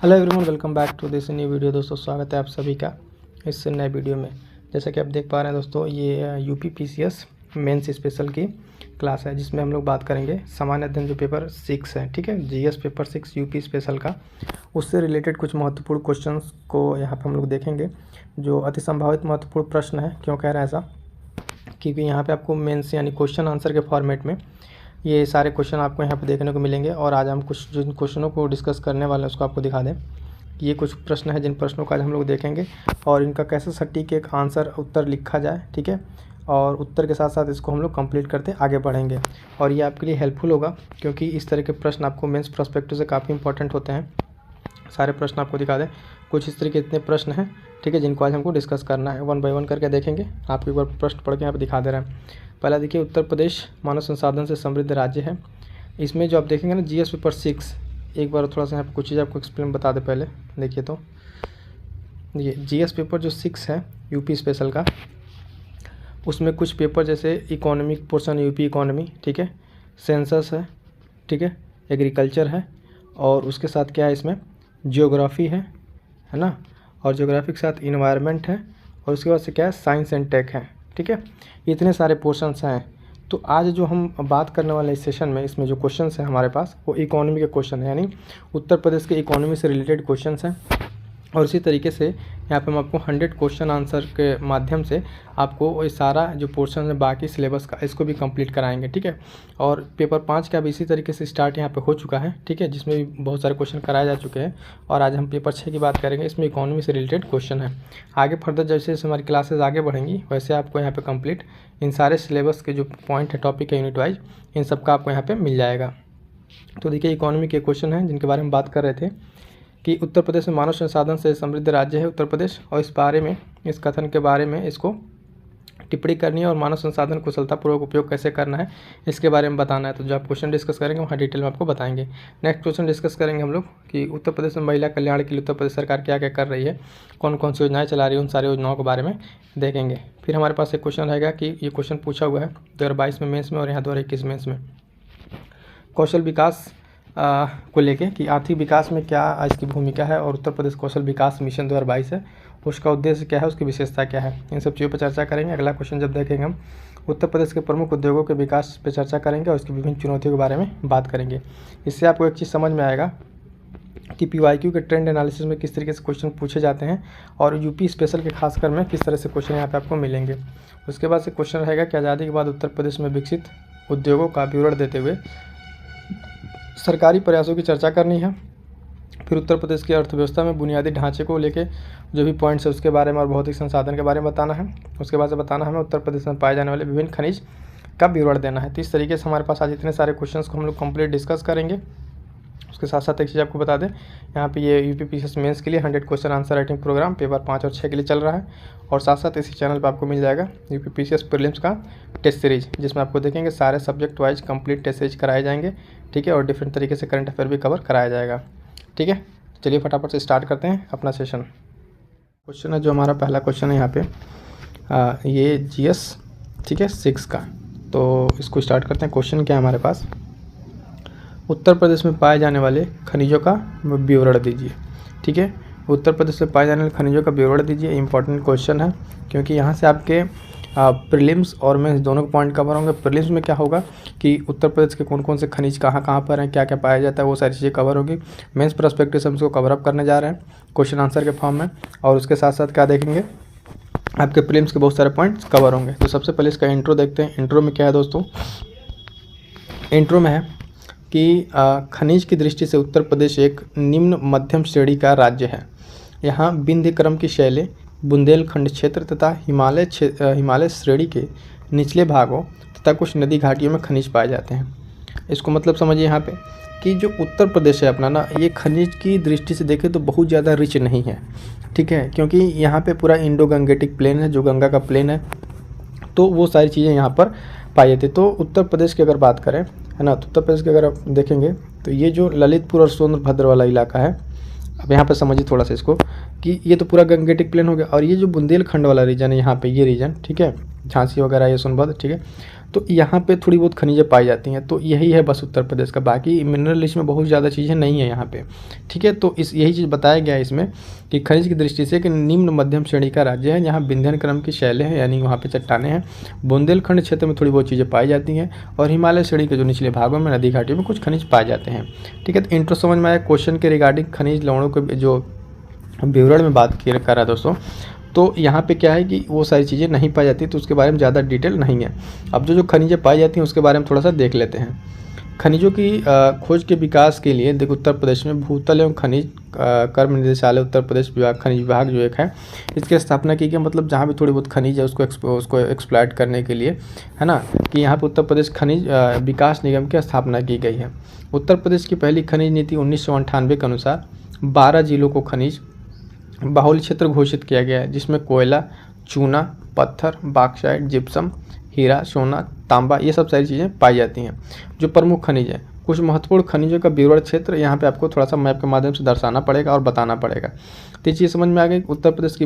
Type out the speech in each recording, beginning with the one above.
Hello everyone, welcome back to this new video. दोस्तों स्वागत है आप सभी का इस नए वीडियो में। जैसा कि आप देख पा रहे हैं दोस्तों, ये यूपी पीसीएस मेंस स्पेशल की क्लास है जिसमें हम लोग बात करेंगे सामान्य अध्ययन जो पेपर 6 है, ठीक है, जीएस पेपर 6 यूपी स्पेशल का, उससे रिलेटेड कुछ महत्वपूर्ण क्वेश्चंस को यहाँ पर हम लोग देखेंगे। जो अति संभावित महत्वपूर्ण प्रश्न है। क्यों कह रहे हैं ऐसा? क्योंकि यहाँ पर आपको मेन्स यानी क्वेश्चन आंसर के फॉर्मेट में ये सारे क्वेश्चन आपको यहाँ पे देखने को मिलेंगे। और आज हम कुछ जिन क्वेश्चनों को डिस्कस करने वाले हैं उसको आपको दिखा दें कि ये कुछ प्रश्न हैं जिन प्रश्नों का आज हम लोग देखेंगे और इनका कैसे सटीक एक आंसर उत्तर लिखा जाए, ठीक है। और उत्तर के साथ साथ इसको हम लोग कंप्लीट करते आगे बढ़ेंगे और ये आपके लिए हेल्पफुल होगा क्योंकि इस तरह के प्रश्न आपको मेंस पर्सपेक्टिव से काफ़ी इंपॉर्टेंट होते हैं। सारे प्रश्न आपको दिखा दें, कुछ इस तरह के इतने प्रश्न हैं, ठीक है, जिनको आज हमको डिस्कस करना है। 1 बाय 1 करके देखेंगे। आपको एक बार प्रश्न पढ़ के यहाँ पर दिखा दे रहे हैं। पहला देखिए, उत्तर प्रदेश मानव संसाधन से समृद्ध राज्य है। इसमें जो आप देखेंगे ना, जीएस पेपर 6, एक बार थोड़ा सा यहाँ पर कुछ चीज़ आपको एक्सप्लेन बता दे पहले। देखिए तो ये जीएस पेपर जो 6 है यूपी स्पेशल का, उसमें कुछ पेपर जैसे इकोनॉमिक पोर्शन यूपी इकोनॉमी, ठीक है, सेंसस है, ठीक है, एग्रीकल्चर है और उसके साथ क्या है इसमें जियोग्राफी है ना, और जियोग्राफी के साथ इन्वायरमेंट है और उसके बाद से क्या है साइंस एंड टेक है, ठीक है। इतने सारे पोर्शंस हैं। तो आज जो हम बात करने वाले इस सेशन में, इसमें जो क्वेश्चंस हैं हमारे पास वो इकोनॉमी के क्वेश्चन है, यानी उत्तर प्रदेश के इकोनॉमी से रिलेटेड क्वेश्चंस हैं। और इसी तरीके से यहाँ पे हम आपको 100 क्वेश्चन आंसर के माध्यम से आपको ये सारा जो पोर्शन है बाकी सिलेबस का, इसको भी कंप्लीट कराएंगे, ठीक है। और पेपर 5 का भी इसी तरीके से स्टार्ट यहाँ पे हो चुका है, ठीक है, जिसमें भी बहुत सारे क्वेश्चन कराए जा चुके हैं। और आज हम पेपर 6 की बात करेंगे, इसमें इकोनॉमी से रिलेटेड क्वेश्चन है। आगे फर्दर जैसे जैसे हमारी क्लासेज आगे बढ़ेंगी वैसे आपको यहाँ पर कंप्लीट इन सारे सिलेबस के जो पॉइंट है, टॉपिक है यूनिट वाइज, इन सब का आपको यहाँ पर मिल जाएगा। तो देखिए, इकोनॉमी के क्वेश्चन हैं जिनके बारे में बात कर रहे थे कि उत्तर प्रदेश में मानव संसाधन से समृद्ध राज्य है उत्तर प्रदेश, और इस बारे में, इस कथन के बारे में इसको टिप्पणी करनी है और मानव संसाधन कुशलतापूर्वक उपयोग कैसे करना है इसके बारे में बताना है। तो जो आप क्वेश्चन डिस्कस करेंगे वहाँ डिटेल में आपको बताएंगे। नेक्स्ट क्वेश्चन डिस्कस करेंगे हम लोग कि उत्तर प्रदेश में महिला कल्याण के लिए उत्तर प्रदेश सरकार क्या क्या कर रही है, कौन कौन सी योजनाएं चला रही है, उन सारी योजनाओं के बारे में देखेंगे। फिर हमारे पास एक क्वेश्चन रहेगा कि ये क्वेश्चन पूछा हुआ है 2022 में मेंस में और यहाँ 2021 मेंस में, कौशल विकास को लेके कि आर्थिक विकास में क्या इसकी भूमिका है और उत्तर प्रदेश कौशल विकास मिशन 2022 है, उसका उद्देश्य क्या है, उसकी विशेषता क्या है, इन सब चीज़ों पर चर्चा करेंगे। अगला क्वेश्चन जब देखेंगे हम उत्तर प्रदेश के प्रमुख उद्योगों के विकास पर चर्चा करेंगे और उसकी विभिन्न चुनौतियों के बारे में बात करेंगे। इससे आपको एक चीज़ समझ में आएगा कि पीवाईक्यू के ट्रेंड एनालिसिस में किस तरीके से क्वेश्चन पूछे जाते हैं और यूपी स्पेशल के खासकर में किस तरह से क्वेश्चन यहाँ पे आपको मिलेंगे। उसके बाद से क्वेश्चन रहेगा कि आज़ादी के बाद उत्तर प्रदेश में विकसित उद्योगों का विवरण देते हुए सरकारी प्रयासों की चर्चा करनी है। फिर उत्तर प्रदेश की अर्थव्यवस्था में बुनियादी ढांचे को लेके जो भी पॉइंट्स है उसके बारे में और भौतिक संसाधन के बारे में बताना है। उसके बाद से बताना हमें उत्तर प्रदेश में पाए जाने वाले विभिन्न खनिज का विवरण देना है। तो इस तरीके से हमारे पास आज इतने सारे क्वेश्चंस को हम लोग कंप्लीट डिस्कस करेंगे। उसके साथ साथ एक चीज़ आपको बता दें, यहाँ पे ये यूपी पीसीएस मेंस के लिए 100 question answer writing programme paper 5 और 6 के लिए चल रहा है। और साथ साथ इसी चैनल पर आपको मिल जाएगा यूपी पीसीएस प्रीलिम्स का टेस्ट सीरीज, जिसमें आपको देखेंगे सारे subject wise complete test series कराए जाएंगे, ठीक है, और डिफरेंट तरीके से करंट अफेयर भी कवर कराया जाएगा, ठीक है। चलिए फटाफट से स्टार्ट करते हैं अपना सेशन। क्वेश्चन है जो हमारा पहला क्वेश्चन है यहाँ पे ये जीएस, ठीक है, 6 का। तो इसको स्टार्ट करते हैं। क्वेश्चन क्या है हमारे पास, उत्तर प्रदेश में पाए जाने वाले खनिजों का विवरण दीजिए, ठीक है। उत्तर प्रदेश में पाए जाने वाले खनिजों का विवरण दीजिए, इंपॉर्टेंट क्वेश्चन है क्योंकि यहाँ से आपके प्रीलिम्स और मेंस दोनों के पॉइंट कवर होंगे। प्रीलिम्स में क्या होगा कि उत्तर प्रदेश के कौन कौन से खनिज कहाँ कहाँ पर हैं, क्या क्या पाया जाता है, वो सारी चीज़ें कवर होगी। मेंस पर्सपेक्टिव से हम इसको कवर अप करने जा रहे हैं क्वेश्चन आंसर के फॉर्म में। और उसके साथ साथ क्या देखेंगे, आपके प्रीलिम्स के बहुत सारे पॉइंट्स कवर होंगे। तो सबसे पहले इसका इंट्रो देखते हैं। इंट्रो में क्या है दोस्तों, इंट्रो में है कि खनिज की दृष्टि से उत्तर प्रदेश एक निम्न मध्यम श्रेणी का राज्य है। यहाँ विंध्य क्रम की शैलें, बुंदेलखंड क्षेत्र तथा हिमालय श्रेणी के निचले भागों तथा कुछ नदी घाटियों में खनिज पाए जाते हैं। इसको मतलब समझिए यहाँ पे कि जो उत्तर प्रदेश है अपना ना, ये खनिज की दृष्टि से देखें तो बहुत ज़्यादा रिच नहीं है, ठीक है, क्योंकि यहाँ पे पूरा इंडो गंगेटिक प्लेन है, जो गंगा का प्लेन है, तो वो सारी चीज़ें यहाँ पर पाई जाती है। तो उत्तर प्रदेश की अगर बात करें, है ना, तो उत्तर प्रदेश की अगर आप देखेंगे तो ये जो ललितपुर और सोनभद्र वाला इलाका है, अब यहाँ पे समझिए थोड़ा सा इसको कि ये तो पूरा गंगेटिक प्लेन हो गया, और ये जो बुंदेलखंड वाला रीजन है यहाँ पे, ये रीजन, ठीक है, झांसी वगैरह ये सोनभद्र, ठीक है, तो यहाँ पे थोड़ी बहुत खनिजें पाई जाती हैं। तो यही है बस उत्तर प्रदेश का, बाकी मिनरल लिस्ट में बहुत ज़्यादा चीज़ें नहीं है यहाँ पे, ठीक है। तो इस यही चीज़ बताया गया है इसमें कि खनिज की दृष्टि से कि निम्न मध्यम श्रेणी का राज्य है, यहाँ विंध्य क्रम की शैलें हैं, यानी वहाँ पे चट्टानें हैं। बुंदेलखंड क्षेत्र में थोड़ी बहुत चीज़ें पाई जाती हैं, और हिमालय श्रेणी के जो निचले भागों में नदी घाटियों में कुछ खनिज पाए जाते हैं, ठीक है। तो इंट्रो समझ में आया क्वेश्चन के रिगार्डिंग खनिज लवणों के जो विवरण में बात कर रहा है दोस्तों। तो यहाँ पे क्या है कि वो सारी चीज़ें नहीं पाई जाती, तो उसके बारे में ज़्यादा डिटेल नहीं है। अब जो खनिजें पाई जाती हैं उसके बारे में थोड़ा सा देख लेते हैं। खनिजों की खोज के विकास के लिए देखो उत्तर प्रदेश में भूतल एवं खनिज कर्म निदेशालय उत्तर प्रदेश विभाग, खनिज विभाग जो एक है, इसकी स्थापना की गई। मतलब जहाँ भी थोड़ी बहुत खनिज है उसको एक्सप्लॉइट करने के लिए, है ना, कि यहाँ पर उत्तर प्रदेश खनिज विकास निगम की स्थापना की गई है। उत्तर प्रदेश की पहली खनिज नीति 1998 के अनुसार 12 जिलों को खनिज बाहुल्य क्षेत्र घोषित किया गया है, जिसमें कोयला, चूना, पत्थर, बॉक्साइट, जिप्सम, हीरा, सोना, तांबा, ये सब सारी चीज़ें पाई जाती हैं। जो प्रमुख खनिज है, कुछ महत्वपूर्ण खनिजों का विवरण क्षेत्र यहाँ पे आपको थोड़ा सा मैप के माध्यम से दर्शाना पड़ेगा और बताना पड़ेगा। तो ये चीज़ समझ में आ गई। उत्तर प्रदेश की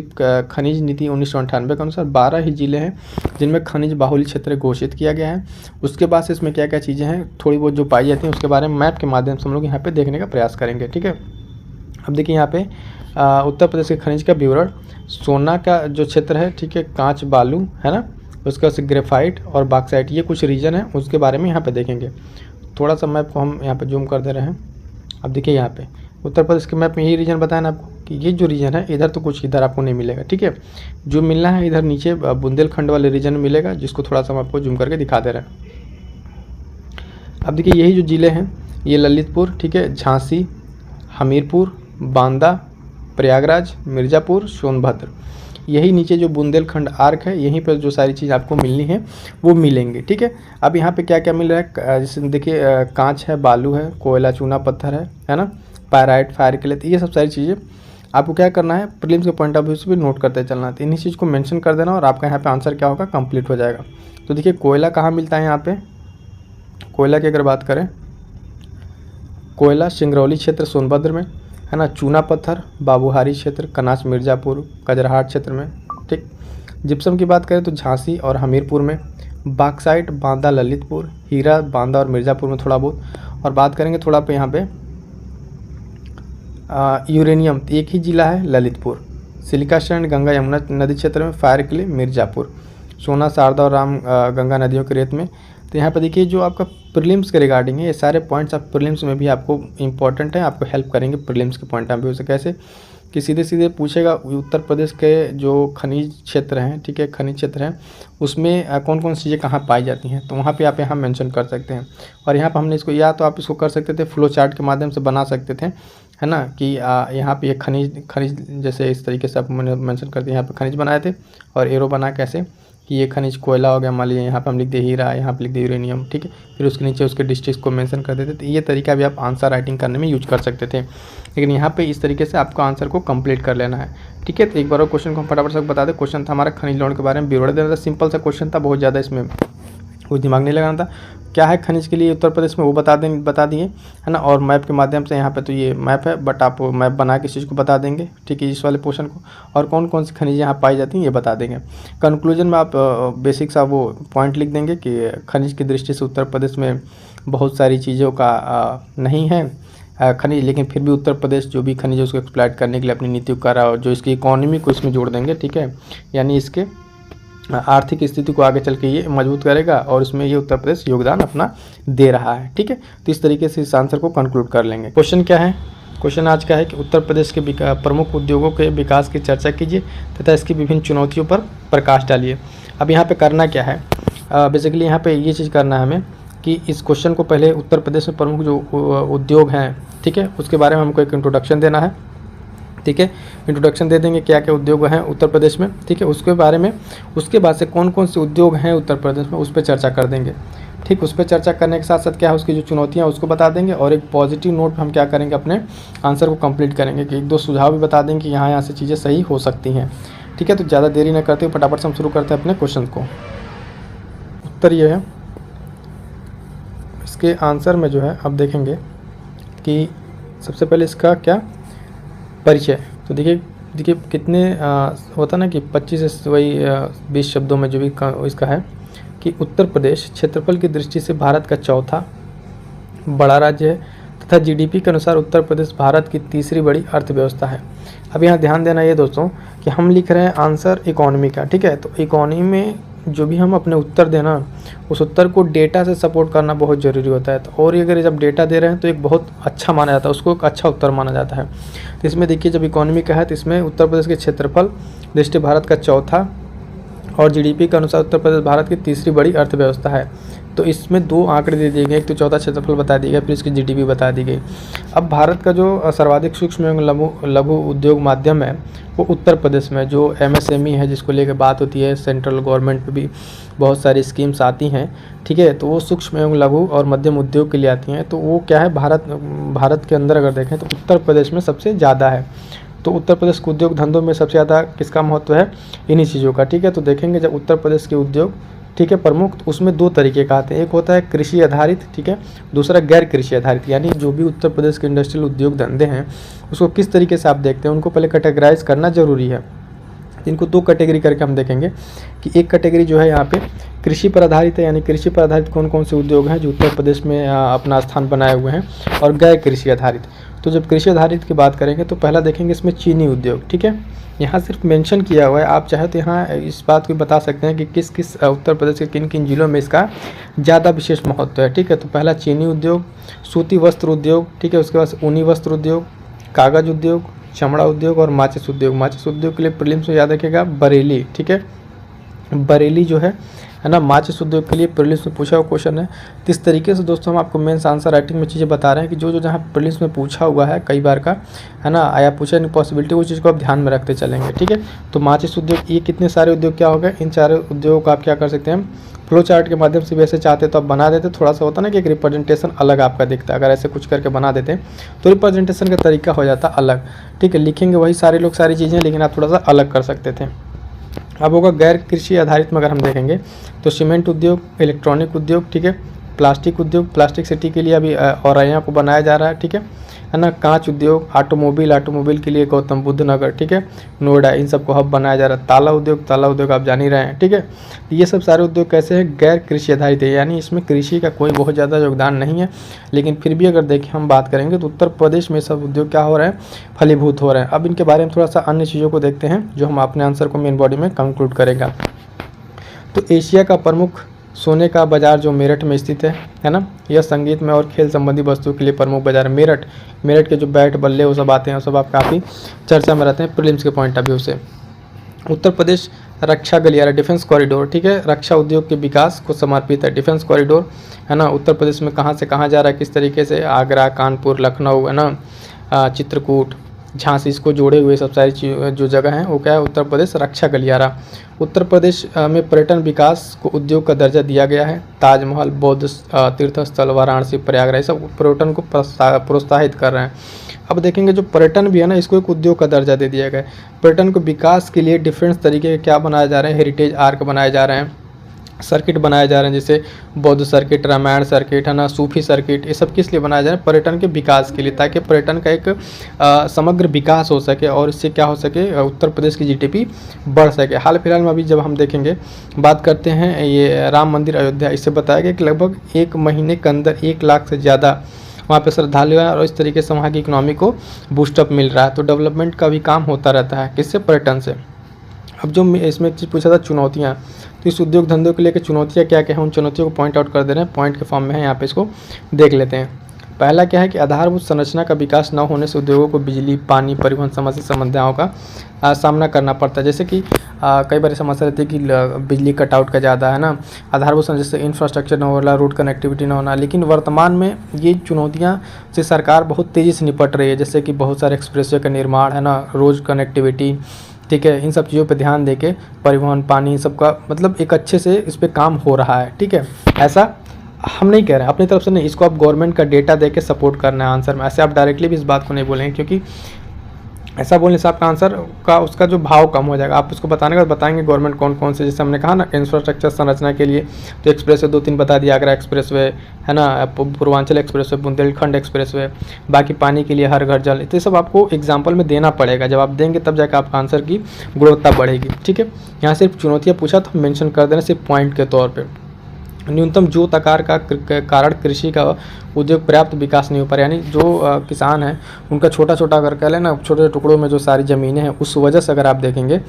खनिज नीति 1998 के अनुसार 12 ही जिले हैं जिनमें खनिज बाहुल्य क्षेत्र घोषित किया गया है। उसके बाद से इसमें क्या क्या चीज़ें हैं थोड़ी बहुत जो पाई जाती हैं उसके बारे में मैप के माध्यम से हम लोग यहाँ पर देखने का प्रयास करेंगे, ठीक है। अब देखिए यहाँ पे उत्तर प्रदेश के खनिज का विवरण, सोना का जो क्षेत्र है, ठीक है, कांच बालू, है ना, उसके बाद ग्रेफाइट और बॉक्साइट, ये कुछ रीजन है, उसके बारे में यहाँ पे देखेंगे। थोड़ा सा मैप को हम यहाँ पे जूम कर दे रहे हैं। अब देखिए यहाँ पे उत्तर प्रदेश के मैप में यही रीजन बताया ना आपको कि ये जो रीजन है इधर तो कुछ इधर आपको नहीं मिलेगा, ठीक है। जो मिलना है इधर नीचे बुंदेलखंड वाले रीजन में मिलेगा, जिसको थोड़ा सा हम आपको जूम करके दिखा दे रहे हैं। अब देखिए यही जो ज़िले हैं, ये ललितपुर, ठीक है, झांसी, हमीरपुर, बांदा, प्रयागराज, मिर्ज़ापुर, सोनभद्र, यही नीचे जो बुंदेलखंड आर्क है, यहीं पर जो सारी चीज़ आपको मिलनी है वो मिलेंगी, ठीक है। अब यहाँ पे क्या क्या मिल रहा है, जैसे देखिए कांच है, बालू है, कोयला, चूना, पत्थर है ना, पायराइट, फायर के लिए, ये सब सारी चीज़ें आपको क्या करना है, प्रीलिम्स के पॉइंट ऑफ व्यू से भी नोट करते चलना है। इन्हीं चीज़ को मेंशन कर देना और आपका यहाँ पे आंसर क्या होगा, कंप्लीट हो जाएगा। तो देखिए कोयला कहाँ मिलता है, यहाँ पे कोयला की अगर बात करें, कोयला सिंगरौली क्षेत्र सोनभद्र में, है ना, चूना पत्थर बाबूहारी क्षेत्र, कनास मिर्ज़ापुर, कजराहाट क्षेत्र में, ठीक। जिप्सम की बात करें तो झांसी और हमीरपुर में, बॉक्साइट बांदा ललितपुर, हीरा बांदा और मिर्ज़ापुर में थोड़ा बहुत। और बात करेंगे थोड़ा पे यहाँ पे यूरेनियम, एक ही ज़िला है ललितपुर, सिलिका स्टैंड गंगा यमुना नदी क्षेत्र में, फायर के लिए मिर्ज़ापुर, सोना शारदा और राम गंगा नदियों के रेत में। तो यहाँ पर देखिए जो आपका प्रीलिम्स के रिगार्डिंग है, ये सारे पॉइंट्स आप प्रीलिम्स में भी आपको इंपॉर्टेंट है, आपको हेल्प करेंगे प्रीलिम्स के पॉइंट ऑफ व्यू से। कैसे कि सीधे सीधे पूछेगा उत्तर प्रदेश के जो खनिज क्षेत्र हैं, ठीक है, खनिज क्षेत्र हैं, उसमें कौन कौन सी चीज़ें कहाँ पाई जाती हैं, तो वहाँ पे आप यहाँ मेंशन कर सकते हैं। और यहाँ पर हमने इसको, या तो आप इसको कर सकते थे फ्लो चार्ट के माध्यम से बना सकते थे, है ना, कि यहाँ पे ये खनिज जैसे इस तरीके से आप मेंशन करते हैं, यहाँ पे खनिज बनाए थे और एरो बना कैसे कि ये खनिज कोयला हो गया, मान लीजिए यहाँ पे हम लिख दिए हीरा, यहाँ पे लिख दिए यूरेनियम, ठीक है, फिर उसके नीचे उसके डिस्ट्रिक्ट को मेंशन कर देते। तो ये तरीका भी आप आंसर राइटिंग करने में यूज कर सकते थे, लेकिन यहाँ पे इस तरीके से आपको आंसर को कंप्लीट कर लेना है, ठीक है। तो एक बार और क्वेश्चन को हम फटाफट से बता दें। क्वेश्चन था हमारा खनिज लवण के बारे में विवरण देना था, सिंपल सा क्वेश्चन था, बहुत ज़्यादा इसमें कुछ दिमाग नहीं लगाना था। क्या है खनिज के लिए उत्तर प्रदेश में वो बता दिए, है ना। और मैप के माध्यम से यहाँ पे तो ये मैप है, बट आप मैप बना के इस चीज़ को बता देंगे, ठीक है, इस वाले पोर्शन को, और कौन कौन सी खनिज यहाँ पाई जाती हैं ये बता देंगे। कंक्लूजन में आप बेसिक सा वो पॉइंट लिख देंगे कि खनिज की दृष्टि से उत्तर प्रदेश में बहुत सारी चीज़ों का नहीं है खनिज, लेकिन फिर भी उत्तर प्रदेश जो भी खनिज है उसको एक्सप्लॉइट करने के लिए अपनी नीति कर रहा है, और जो इसकी इकोनॉमी को इसमें जोड़ देंगे, ठीक है, यानी इसके आर्थिक स्थिति को आगे चल के ये मजबूत करेगा, और इसमें ये उत्तर प्रदेश योगदान अपना दे रहा है, ठीक है। तो इस तरीके से इस आंसर को कंक्लूड कर लेंगे। क्वेश्चन क्या है, क्वेश्चन आज का है कि उत्तर प्रदेश के प्रमुख उद्योगों के विकास की चर्चा कीजिए तथा इसकी विभिन्न चुनौतियों पर प्रकाश डालिए। अब यहाँ पे करना क्या है, बेसिकली यहाँ पे ये चीज़ करना है हमें कि इस क्वेश्चन को पहले उत्तर प्रदेश में प्रमुख जो उद्योग हैं, ठीक है, उसके बारे में हमको एक इंट्रोडक्शन देना है, ठीक है। इंट्रोडक्शन दे देंगे क्या क्या उद्योग हैं उत्तर प्रदेश में, ठीक है, उसके बारे में। उसके बाद से कौन कौन से उद्योग हैं उत्तर प्रदेश में उस पर चर्चा कर देंगे, ठीक। उस पर चर्चा करने के साथ साथ क्या है उसकी जो चुनौतियाँ उसको बता देंगे, और एक पॉजिटिव नोट हम क्या करेंगे अपने आंसर को कंप्लीट करेंगे कि एक दो सुझाव भी बता देंगे कि यहाँ से चीज़ें सही हो सकती हैं, ठीक है। तो ज़्यादा देरी न करते हुए फटाफट से हम शुरू करते हैं अपने क्वेश्चन को। उत्तर ये है, इसके आंसर में जो है अब देखेंगे कि सबसे पहले इसका क्या परिचय। तो देखिए कितने होता ना कि 25 से वही 20 शब्दों में जो भी इसका है कि उत्तर प्रदेश क्षेत्रफल की दृष्टि से भारत का चौथा बड़ा राज्य है तथा जीडीपी के अनुसार उत्तर प्रदेश भारत की तीसरी बड़ी अर्थव्यवस्था है। अब यहाँ ध्यान देना ये दोस्तों कि हम लिख रहे हैं आंसर इकोनॉमी का, ठीक है। तो इकोनॉमी में जो भी हम अपने उत्तर देना, उस उत्तर को डेटा से सपोर्ट करना बहुत ज़रूरी होता है। तो और अगर जब डेटा दे रहे हैं तो एक बहुत अच्छा माना जाता है, उसको एक अच्छा उत्तर माना जाता है। तो इसमें देखिए जब इकोनॉमी का है तो इसमें उत्तर प्रदेश के क्षेत्रफल दृष्टि भारत का चौथा और जीडीपी के अनुसार उत्तर प्रदेश भारत की तीसरी बड़ी अर्थव्यवस्था है। तो इसमें दो आंकड़े दे दिए गए, एक तो चौथा क्षेत्रफल बता दिया गया, फिर इसकी जीडीपी बता दी गई। अब भारत का जो सर्वाधिक सूक्ष्म एवं लघु उद्योग माध्यम है वो उत्तर प्रदेश में जो एमएसएमई है, जिसको लेकर बात होती है, सेंट्रल गवर्नमेंट पे भी बहुत सारी स्कीम्स आती हैं, ठीक है। तो वो सूक्ष्म एवं लघु और मध्यम उद्योग के लिए आती हैं। तो वो क्या है, भारत के अंदर अगर देखें तो उत्तर प्रदेश में सबसे ज़्यादा है। तो उत्तर प्रदेश के उद्योग धंधों में सबसे ज़्यादा किसका महत्व है, इन्हीं चीज़ों का, ठीक है। तो देखेंगे जब उत्तर प्रदेश के उद्योग, ठीक है, प्रमुख, तो उसमें दो तरीके का आते हैं। एक होता है कृषि आधारित, ठीक है, दूसरा गैर कृषि आधारित। यानी जो भी उत्तर प्रदेश के इंडस्ट्रियल उद्योग धंधे हैं उसको किस तरीके से आप देखते हैं, उनको पहले कैटेगराइज करना जरूरी है। इनको दो कैटेगरी करके हम देखेंगे कि एक कैटेगरी जो है यहाँ पे कृषि पर आधारित है, यानी कृषि पर आधारित कौन कौन से उद्योग हैं जो उत्तर प्रदेश में अपना स्थान बनाए हुए हैं, और गैर कृषि आधारित। तो जब कृषि आधारित की बात करेंगे तो पहला देखेंगे इसमें चीनी उद्योग, ठीक है। यहाँ सिर्फ मेंशन किया हुआ है, आप चाहे तो यहाँ इस बात को बता सकते हैं कि किस किस उत्तर प्रदेश के किन किन जिलों में इसका ज़्यादा विशेष महत्व है, ठीक है। तो पहला चीनी उद्योग, सूती वस्त्र उद्योग, ठीक है, उसके बाद ऊनी वस्त्र उद्योग, कागज़ उद्योग, चमड़ा उद्योग और माचिस उद्योग। माचिस उद्योग के लिए प्रीलिम्स में याद रखिएगा बरेली, ठीक है, बरेली जो है ना, माचिस उद्योग के लिए प्रीलिम्स में पूछा हुआ क्वेश्चन है। तो इस तरीके से दोस्तों हम आपको मेंस आंसर राइटिंग में चीज़ें बता रहे हैं कि जो जहाँ प्रीलिम्स में पूछा हुआ है कई बार का, है ना, आया पूछा नहीं पॉसिबिलिटी, वो चीज़ को आप ध्यान में रखते चलेंगे, ठीक है। तो माचिस उद्योग, ये कितने सारे उद्योग क्या हो गए, इन चारों उद्योगों को आप क्या कर सकते हैं, फ्लो चार्ट के माध्यम से वैसे चाहते तो आप बना देते। थोड़ा सा होता ना कि एक रिप्रेजेंटेशन अलग आपका दिखता है, अगर ऐसे कुछ करके बना देते तो रिप्रेजेंटेशन का तरीका हो जाता अलग, ठीक है। लिखेंगे वही सारे लोग सारी चीज़ें, लेकिन आप थोड़ा सा अलग कर सकते थे। अब होगा गैर कृषि आधारित में अगर हम देखेंगे तो सीमेंट उद्योग, इलेक्ट्रॉनिक उद्योग, ठीक है, प्लास्टिक उद्योग, प्लास्टिक सिटी के लिए अभी औरैया को बनाया जा रहा है, ठीक है ना, कांच उद्योग, ऑटोमोबाइल के लिए गौतम बुद्ध नगर, ठीक है, नोएडा, इन सबको हब बनाया जा रहा है। ताला उद्योग आप जान ही रहे हैं, ठीक है। ये सब सारे उद्योग कैसे हैं, गैर कृषि आधारित है, यानी इसमें कृषि का कोई बहुत ज़्यादा योगदान नहीं है, लेकिन फिर भी अगर देखें हम बात करेंगे तो उत्तर प्रदेश में सब उद्योग क्या हो रहे हैं, फलीभूत हो रहे हैं। अब इनके बारे में थोड़ा सा अन्य चीज़ों को देखते हैं जो हम अपने आंसर को मेन बॉडी में कंक्लूड करेगा। तो एशिया का प्रमुख सोने का बाजार जो मेरठ में स्थित है ना, यह संगीत में और खेल संबंधी वस्तुओं के लिए प्रमुख बाजार है। मेरठ के जो बैट बल्ले वो सब आते हैं, वो सब आप काफ़ी चर्चा में रहते हैं प्रीलिम्स के पॉइंट ऑफ व्यू से। उत्तर प्रदेश रक्षा गलियारा, डिफेंस कॉरिडोर, ठीक है, रक्षा उद्योग के विकास को समर्पित है। डिफेंस कॉरिडोर है ना, उत्तर प्रदेश में कहाँ से कहाँ जा रहा है, किस तरीके से, आगरा, कानपुर, लखनऊ, है ना, चित्रकूट, झांसी, इसको जोड़े हुए सब सारी जो जगह हैं वो क्या है, उत्तर प्रदेश रक्षा गलियारा। उत्तर प्रदेश में पर्यटन विकास को उद्योग का दर्जा दिया गया है। ताजमहल, बौद्ध तीर्थ स्थल, वाराणसी, प्रयागराज, सब पर्यटन को प्रोत्साहित कर रहे हैं। अब देखेंगे जो पर्यटन भी है ना, इसको एक उद्योग का दर्जा दे दिया गया है। पर्यटन को विकास के लिए डिफरेंट तरीके के क्या बनाए जा रहे हैं, हेरिटेज आर्क बनाए जा रहे हैं, सर्किट बनाए जा रहे हैं, जैसे बौद्ध सर्किट, रामायण सर्किट, है ना, सूफी सर्किट, ये सब किस लिए बनाए जा रहे हैं, पर्यटन के विकास के लिए, ताकि पर्यटन का एक समग्र विकास हो सके और इससे क्या हो सके, उत्तर प्रदेश की जीडीपी बढ़ सके। हाल फिलहाल में अभी जब हम देखेंगे, बात करते हैं ये राम मंदिर अयोध्या, इससे बताया गया कि लगभग 1 महीने के अंदर 1 लाख से ज़्यादा वहाँ पे श्रद्धालु हैं और इस तरीके से वहाँ की इकोनॉमी को बूस्टअप मिल रहा है। तो डेवलपमेंट का भी काम होता रहता है, किससे, पर्यटन से। अब जो इसमें एक चीज़ पूछा था, चुनौतियाँ, तो इस उद्योग धंधों को लेकर चुनौतियाँ क्या क्या हैं, उन चुनौतियों को पॉइंट आउट कर दे रहे हैं, पॉइंट के फॉर्म में है, यहाँ पे इसको देख लेते हैं। पहला क्या है कि आधारभूत संरचना का विकास न होने से उद्योगों को बिजली, पानी, परिवहन समस्याओं का सामना करना पड़ता है। जैसे कि कई बार समस्या रहती है कि बिजली कटआउट का ज़्यादा, है ना, आधारभूत जैसे इंफ्रास्ट्रक्चर न होना, रोड कनेक्टिविटी न होना। लेकिन वर्तमान में ये चुनौतियाँ से सरकार बहुत तेज़ी से निपट रही है, जैसे कि बहुत सारे एक्सप्रेसवे का निर्माण, है ना, रोड कनेक्टिविटी, ठीक है, इन सब चीज़ों पे ध्यान देके परिवहन, पानी, इन सब का मतलब एक अच्छे से इस पे काम हो रहा है, ठीक है। ऐसा हम नहीं कह रहे हैं अपनी तरफ से, नहीं, इसको आप गवर्नमेंट का डेटा देके सपोर्ट करना है आंसर में। ऐसे आप डायरेक्टली भी इस बात को नहीं बोलेंगे, क्योंकि ऐसा बोलने से आपका आंसर का उसका जो भाव कम हो जाएगा। आप उसको बताने के बाद बताएंगे गवर्नमेंट कौन कौन से, जैसे हमने कहा ना, इंफ्रास्ट्रक्चर संरचना के लिए तो एक्सप्रेसवे 2-3 बता दिया, आगरा एक्सप्रेसवे, है ना, पूर्वांचल एक्सप्रेसवे, बुंदेलखंड एक्सप्रेसवे, बाकी पानी के लिए हर घर जल, तो सब आपको एग्जाम्पल में देना पड़ेगा। जब आप देंगे तब जाकर आपका आंसर की गुणवत्ता बढ़ेगी, ठीक है। यहाँ सिर्फ चुनौतियाँ पूछा तो मेंशन कर देना सिर्फ पॉइंट के तौर पर। न्यूनतम जोत आकार का कारण कृषि का उद्योग पर्याप्त विकास नहीं हो पा रहा। यानी जो किसान हैं उनका छोटा छोटा अगर कह लें ना, छोटे छोटे टुकड़ों में जो सारी ज़मीनें हैं, उस वजह से अगर आप देखेंगे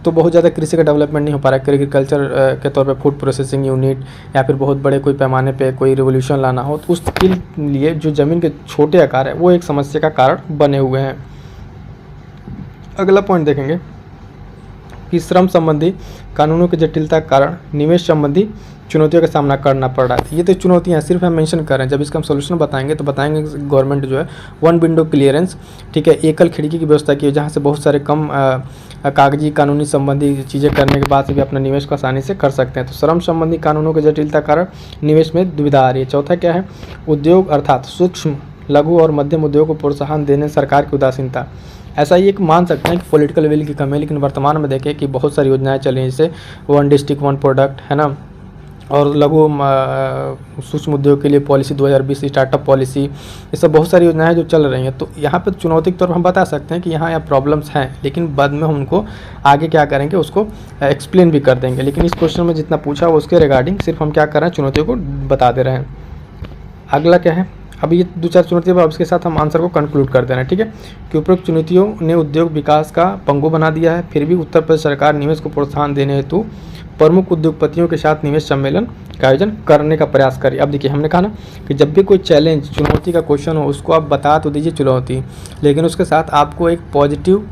तो बहुत ज़्यादा कृषि का डेवलपमेंट नहीं हो पा रहा है। एग्रीकल्चर के तौर पे फूड प्रोसेसिंग यूनिट या फिर बहुत बड़े कोई पैमाने पे कोई रिवोल्यूशन लाना हो, तो उसके लिए जो ज़मीन के छोटे आकार है वो एक समस्या का कारण बने हुए हैं। अगला पॉइंट देखेंगे कि श्रम संबंधी कानूनों की जटिलता के कारण निवेश संबंधी चुनौतियों का सामना करना पड़ रहा है। ये तो चुनौतियाँ सिर्फ हम मेंशन कर रहे हैं, जब इसका हम सोल्यूशन बताएंगे तो बताएंगे गवर्नमेंट जो है वन विंडो क्लियरेंस, ठीक है, एकल खिड़की की व्यवस्था की है, जहाँ से बहुत सारे कम कागजी कानूनी संबंधी चीज़ें करने के बाद भी अपना निवेश को आसानी से कर सकते हैं। तो श्रम संबंधी कानूनों की जटिलता कारण निवेश में दुविधा आ रही है। चौथा क्या है, उद्योग अर्थात सूक्ष्म लघु और मध्यम उद्योग को प्रोत्साहन देने सरकार की उदासीनता। ऐसा ही एक मान सकते हैं कि पॉलिटिकल विल की कमी है, लेकिन वर्तमान में देखें कि बहुत सारी योजनाएं चली हैं, जैसे वन डिस्ट्रिक्ट वन प्रोडक्ट है ना, और लघु सूक्ष्म उद्योग के लिए पॉलिसी 2020, स्टार्टअप पॉलिसी, ये सब बहुत सारी योजनाएं जो चल रही हैं। तो यहाँ पर चुनौती के तौर पर हम बता सकते हैं कि यहाँ प्रॉब्लम्स हैं, लेकिन बाद में हम उनको आगे क्या करेंगे उसको एक्सप्लेन भी कर देंगे। लेकिन इस क्वेश्चन में जितना पूछा वो उसके रिगार्डिंग सिर्फ हम क्या कर रहे हैं, चुनौतियों को बता दे रहे हैं। अगला क्या है, अभी ये 2-4 चुनौतियाँ, अब इसके साथ हम आंसर को कंक्लूड कर देना है, ठीक है। कि उपरोक्त चुनौतियों ने उद्योग विकास का पंगु बना दिया है, फिर भी उत्तर प्रदेश सरकार निवेश को प्रोत्साहन देने हेतु प्रमुख उद्योगपतियों के साथ निवेश सम्मेलन का आयोजन करने का प्रयास करें। अब देखिए, हमने कहा ना कि जब भी कोई चैलेंज चुनौती का क्वेश्चन हो, उसको आप बता तो दीजिए चुनौती, लेकिन उसके साथ आपको एक पॉजिटिव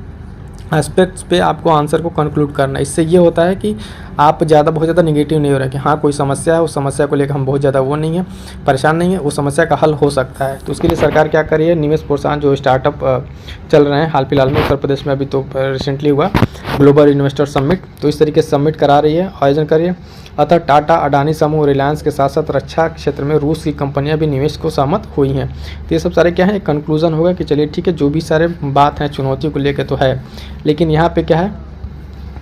एस्पेक्ट्स पे आपको आंसर को कंक्लूड करना है। इससे ये होता है कि आप बहुत ज़्यादा निगेटिव नहीं हो रहा है कि हाँ कोई समस्या है, उस समस्या को लेकर हम बहुत ज़्यादा वो नहीं है, परेशान नहीं है, उस समस्या का हल हो सकता है। तो उसके लिए सरकार क्या कर रही है, निवेश प्रोत्साहन जो स्टार्टअप चल रहे हैं हाल फिलहाल में उत्तर प्रदेश में, अभी तो रिसेंटली हुआ ग्लोबल इन्वेस्टर समिट, तो इस तरीके से समिट करा रही है, आयोजन कर रही है। अतः टाटा, अडानी समूह, रिलायंस के साथ साथ रक्षा क्षेत्र में रूस की कंपनियां भी निवेश को सहमत हुई हैं। तो ये सब सारे क्या है, एक कंक्लूजन होगा कि चलिए ठीक है, जो भी सारे बात हैं चुनौती को लेकर तो है, लेकिन यहाँ पे क्या है,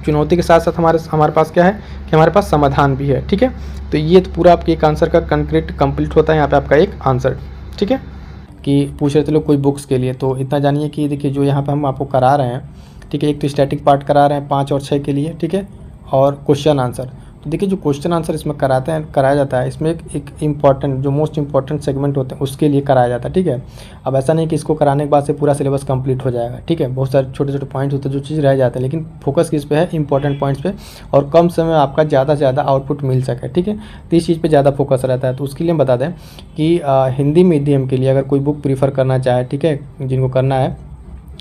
चुनौती के साथ साथ हमारे पास क्या है कि हमारे पास समाधान भी है, ठीक है। तो ये तो पूरा आपके एक आंसर का कंप्लीट होता है यहाँ पे आपका एक आंसर, ठीक है। कि पूछ रहे थे लोग कोई बुक्स के लिए, तो इतना जानिए कि देखिए जो यहाँ पे हम आपको करा रहे हैं, ठीक है, एक तो स्टैटिक पार्ट करा रहे हैं 5 और 6 के लिए, ठीक है, और क्वेश्चन आंसर। तो देखिए जो क्वेश्चन आंसर इसमें कराया जाता है, इसमें एक इम्पॉर्टेंट जो मोस्ट इंपॉर्टेंट सेगमेंट होते हैं उसके लिए कराया जाता है, ठीक है। अब ऐसा नहीं कि इसको कराने के बाद से पूरा सिलेबस कंप्लीट हो जाएगा, ठीक है, बहुत सारे छोटे छोटे पॉइंट्स होते हैं जो चीज़ रह जाते हैं, लेकिन फोकस किस पे है, इंपॉर्टेंट पॉइंट्स पे, और कम समय में आपका ज़्यादा से ज़्यादा आउटपुट मिल सके, ठीक है। तो इस चीज़ पर ज़्यादा फोकस रहता है। तो उसके लिए हम बता दें कि हिंदी मीडियम के लिए अगर कोई बुक प्रीफर करना चाहे, ठीक है, जिनको करना है,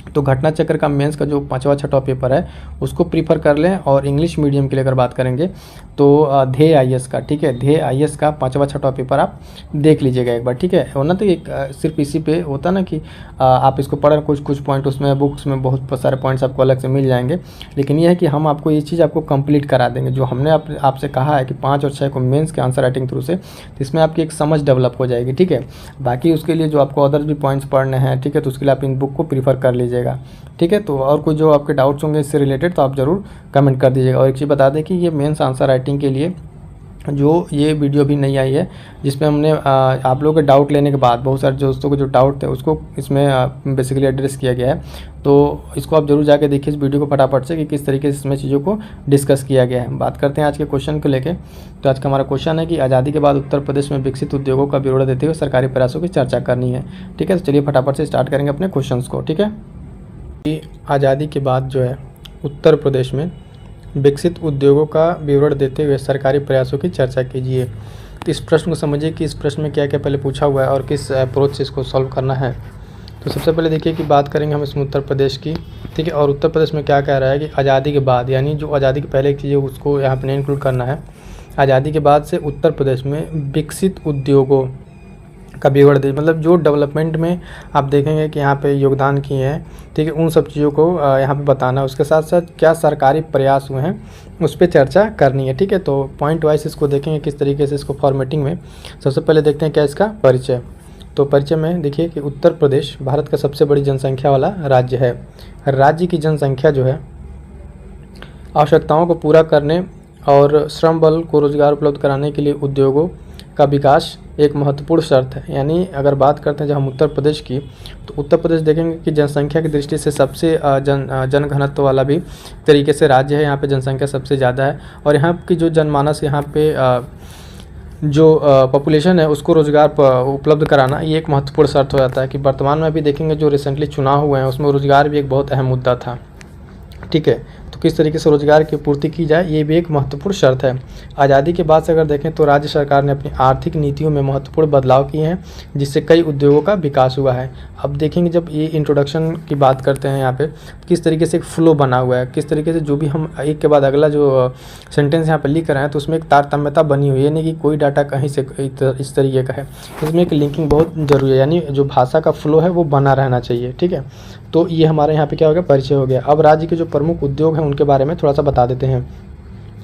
तो घटना चक्र का मेंस का जो 5वां 6वां पेपर है उसको प्रीफर कर लें। और इंग्लिश मीडियम के लिए अगर बात करेंगे तो ध्येय आईएएस का, ठीक है, ध्येय आईएएस का 5वां 6वां पेपर आप देख लीजिएगा एक बार, ठीक है। वरना तो एक सिर्फ इसी पे होता ना कि आप इसको पढ़ कुछ पॉइंट उसमें बुक्स में बहुत सारे पॉइंट्स आपको अलग से मिल जाएंगे, लेकिन ये है कि हम आपको ये चीज़ आपको कंप्लीट करा देंगे। जो हमने आपसे कहा है कि 5 और 6 को मेंस के आंसर राइटिंग थ्रू से, तो इसमें आपकी एक समझ डेवलप हो जाएगी, ठीक है। बाकी उसके लिए जो आपको अदर भी पॉइंट्स पढ़ने हैं, ठीक है, तो उसके लिए आप इन बुक को प्रीफर कर लीजिएगा, ठीक है। तो और कोई जो आपके डाउट्स होंगे इससे रिलेटेड तो आप ज़रूर कमेंट कर दीजिएगा। और एक चीज़ बता दें कि ये मेंस आंसर राइटिंग के लिए जो ये वीडियो भी नहीं आई है, जिसमें हमने आप लोगों के डाउट लेने के बाद बहुत सारे दोस्तों को जो डाउट थे उसको इसमें बेसिकली एड्रेस किया गया है। तो इसको आप जरूर जाके देखिए इस वीडियो को फटाफट से कि किस तरीके से इसमें चीज़ों को डिस्कस किया गया है। बात करते हैं आज के क्वेश्चन को लेके। तो आज का हमारा क्वेश्चन है कि आज़ादी के बाद उत्तर प्रदेश में विकसित उद्योगों का ब्यौरा देते हुए सरकारी प्रयासों की चर्चा करनी है, ठीक है। तो चलिए फटाफट से स्टार्ट करेंगे अपने क्वेश्चन को, ठीक है। आज़ादी के बाद जो है उत्तर प्रदेश में विकसित उद्योगों का विवरण देते हुए सरकारी प्रयासों की चर्चा कीजिए। तो इस प्रश्न को समझिए कि इस प्रश्न में क्या क्या पहले पूछा हुआ है और किस अप्रोच से इसको सॉल्व करना है। तो सबसे पहले देखिए कि बात करेंगे हम इसमें उत्तर प्रदेश की, ठीक है। और उत्तर प्रदेश में क्या कह रहा है कि आज़ादी के बाद, यानी जो आज़ादी के पहले एक चीज़ है उसको यहाँ पर नहीं इंक्लूड करना है। आज़ादी के बाद से उत्तर प्रदेश में विकसित उद्योगों का विवरण दे, मतलब जो डेवलपमेंट में आप देखेंगे कि यहाँ पे योगदान किए हैं, ठीक है, उन सब चीज़ों को यहाँ पे बताना है। उसके साथ साथ क्या सरकारी प्रयास हुए हैं उस पर चर्चा करनी है, ठीक है। तो पॉइंट वाइज इसको देखेंगे किस तरीके से इसको फॉर्मेटिंग में। सबसे पहले देखते हैं क्या इसका परिचय। तो परिचय में देखिए कि उत्तर प्रदेश भारत का सबसे बड़ी जनसंख्या वाला राज्य है। राज्य की जनसंख्या जो है आवश्यकताओं को पूरा करने और श्रम बल को रोजगार उपलब्ध कराने के लिए उद्योगों का विकास एक महत्वपूर्ण शर्त है। यानी अगर बात करते हैं जब हम उत्तर प्रदेश की, तो उत्तर प्रदेश देखेंगे कि जनसंख्या की दृष्टि से सबसे जनघनत्व वाला भी तरीके से राज्य है। यहाँ पे जनसंख्या सबसे ज़्यादा है और यहाँ की जो जनमानस यहाँ पे जो पॉपुलेशन है उसको रोज़गार उपलब्ध कराना, ये एक महत्वपूर्ण शर्त हो जाता है। कि वर्तमान में भी देखेंगे जो रिसेंटली चुनाव हुए हैं उसमें रोज़गार भी एक बहुत अहम मुद्दा था, ठीक है। तो किस तरीके से रोज़गार की पूर्ति की जाए, ये भी एक महत्वपूर्ण शर्त है। आज़ादी के बाद से अगर देखें तो राज्य सरकार ने अपनी आर्थिक नीतियों में महत्वपूर्ण बदलाव किए हैं, जिससे कई उद्योगों का विकास हुआ है। अब देखेंगे जब ये इंट्रोडक्शन की बात करते हैं यहाँ पे, किस तरीके से एक फ्लो बना हुआ है, किस तरीके से जो भी हम एक के बाद अगला जो सेंटेंस यहाँ पर लिख रहे हैं तो उसमें एक तारतम्यता बनी हुई है, यानी कि कोई डाटा कहीं से इस तरीके का है। इसमें एक लिंकिंग बहुत ज़रूरी है, यानी जो भाषा का फ्लो है वो बना रहना चाहिए, ठीक है। तो ये हमारे यहाँ पे क्या हो गया, परिचय हो गया। अब राज्य के जो प्रमुख उद्योग हैं उनके बारे में थोड़ा सा बता देते हैं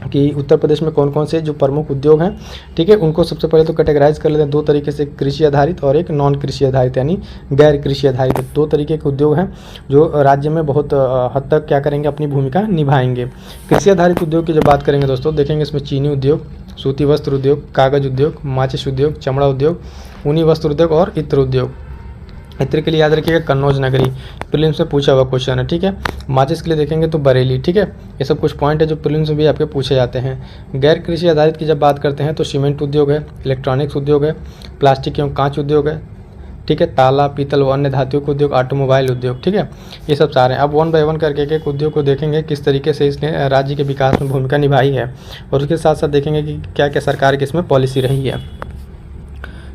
कि उत्तर प्रदेश में कौन कौन से जो प्रमुख उद्योग हैं, ठीक है। उनको सबसे पहले तो कैटेगराइज कर लेते हैं दो तरीके से, कृषि आधारित और एक नॉन कृषि आधारित, यानी गैर कृषि आधारित। दो तरीके के उद्योग हैं जो राज्य में बहुत हद तक क्या करेंगे, अपनी भूमिका निभाएंगे। कृषि आधारित उद्योग की जब बात करेंगे दोस्तों, देखेंगे इसमें चीनी उद्योग, सूती वस्त्र उद्योग, कागज उद्योग, माचिस उद्योग, चमड़ा उद्योग, ऊनी वस्त्र उद्योग और इत्र उद्योग। इत्र के लिए याद रखिएगा कन्नौज नगरी, प्रीलिम्स में पूछा हुआ क्वेश्चन है, ठीक है। माचिस के लिए देखेंगे तो बरेली, ठीक है। ये सब कुछ पॉइंट है जो प्रीलिम्स में भी आपके पूछे जाते हैं। गैर कृषि आधारित की जब बात करते हैं तो सीमेंट उद्योग है, इलेक्ट्रॉनिक्स उद्योग है, प्लास्टिक एवं कांच उद्योग है, ठीक है, ताला पीतल व अन्य धातुओं के उद्योग, ऑटोमोबाइल उद्योग, ठीक है। ये सब सारे हैं। अब वन बाय वन करके एक उद्योग को देखेंगे किस तरीके से इसने राज्य के विकास में भूमिका निभाई है, और उसके साथ साथ देखेंगे कि क्या क्या सरकार की इसमें पॉलिसी रही है।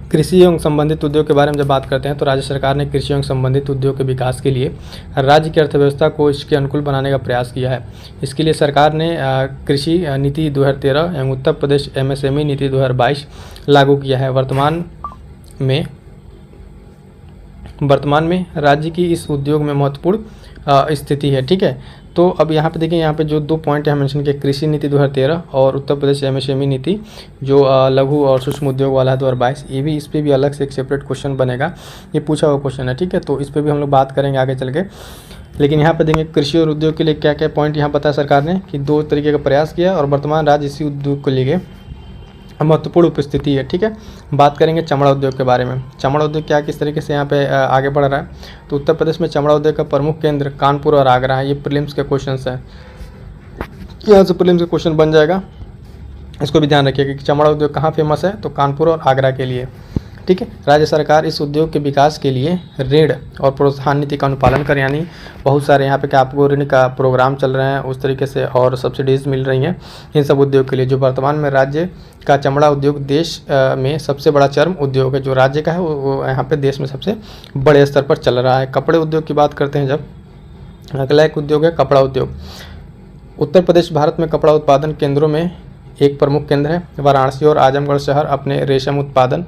कृषि एवं संबंधित उद्योग के बारे में जब बात करते हैं तो राज्य सरकार ने कृषि एवं संबंधित उद्योग के विकास के लिए राज्य की अर्थव्यवस्था को इसके अनुकूल बनाने का प्रयास किया है। इसके लिए सरकार ने कृषि नीति 2013 एवं उत्तर प्रदेश MSME नीति 2022 लागू किया है। वर्तमान में राज्य की इस उद्योग में महत्वपूर्ण स्थिति है, ठीक है। तो अब यहाँ पे देखिए, यहाँ पे जो दो पॉइंट यहाँ मेंशन किए, कृषि नीति 2013 और उत्तर प्रदेश MSME नीति जो लघु और सूक्ष्म उद्योग वाला है 2022, ये भी, इस पर भी अलग से एक सेपरेट क्वेश्चन बनेगा, ये पूछा हुआ क्वेश्चन है, ठीक है। तो इस पर भी हम लोग बात करेंगे आगे चल के। लेकिन यहाँ पे देखेंगे कृषि और उद्योग के लिए क्या क्या पॉइंट यहाँ बताया सरकार ने कि दो तरीके का प्रयास किया और वर्तमान राज्य इसी उद्योग को लेके महत्वपूर्ण उपस्थिति है, ठीक है। बात करेंगे चमड़ा उद्योग के बारे में। चमड़ा उद्योग क्या किस तरीके से यहाँ पे आगे बढ़ रहा है, तो उत्तर प्रदेश में चमड़ा उद्योग का प्रमुख केंद्र कानपुर और आगरा है। ये प्रीलिम्स के क्वेश्चन है, यहाँ से प्रीलिम्स का क्वेश्चन बन जाएगा, इसको भी ध्यान रखिएगा कि चमड़ा उद्योग कहाँ फेमस है, तो कानपुर और आगरा के लिए, ठीक है। राज्य सरकार इस उद्योग के विकास के लिए ऋण और प्रोत्साहन नीति का अनुपालन कर, यानी बहुत सारे यहाँ पे क्या आपको ऋण का प्रोग्राम चल रहे हैं उस तरीके से, और सब्सिडीज़ मिल रही हैं इन सब उद्योग के लिए। जो वर्तमान में राज्य का चमड़ा उद्योग देश में सबसे बड़ा चर्म उद्योग है, जो राज्य का है वो यहाँ पे देश में सबसे बड़े स्तर पर चल रहा है। कपड़े उद्योग की बात करते हैं जब, अगला एक उद्योग है कपड़ा उद्योग। उत्तर प्रदेश भारत में कपड़ा उत्पादन केंद्रों में एक प्रमुख केंद्र है। वाराणसी और आजमगढ़ शहर अपने रेशम उत्पादन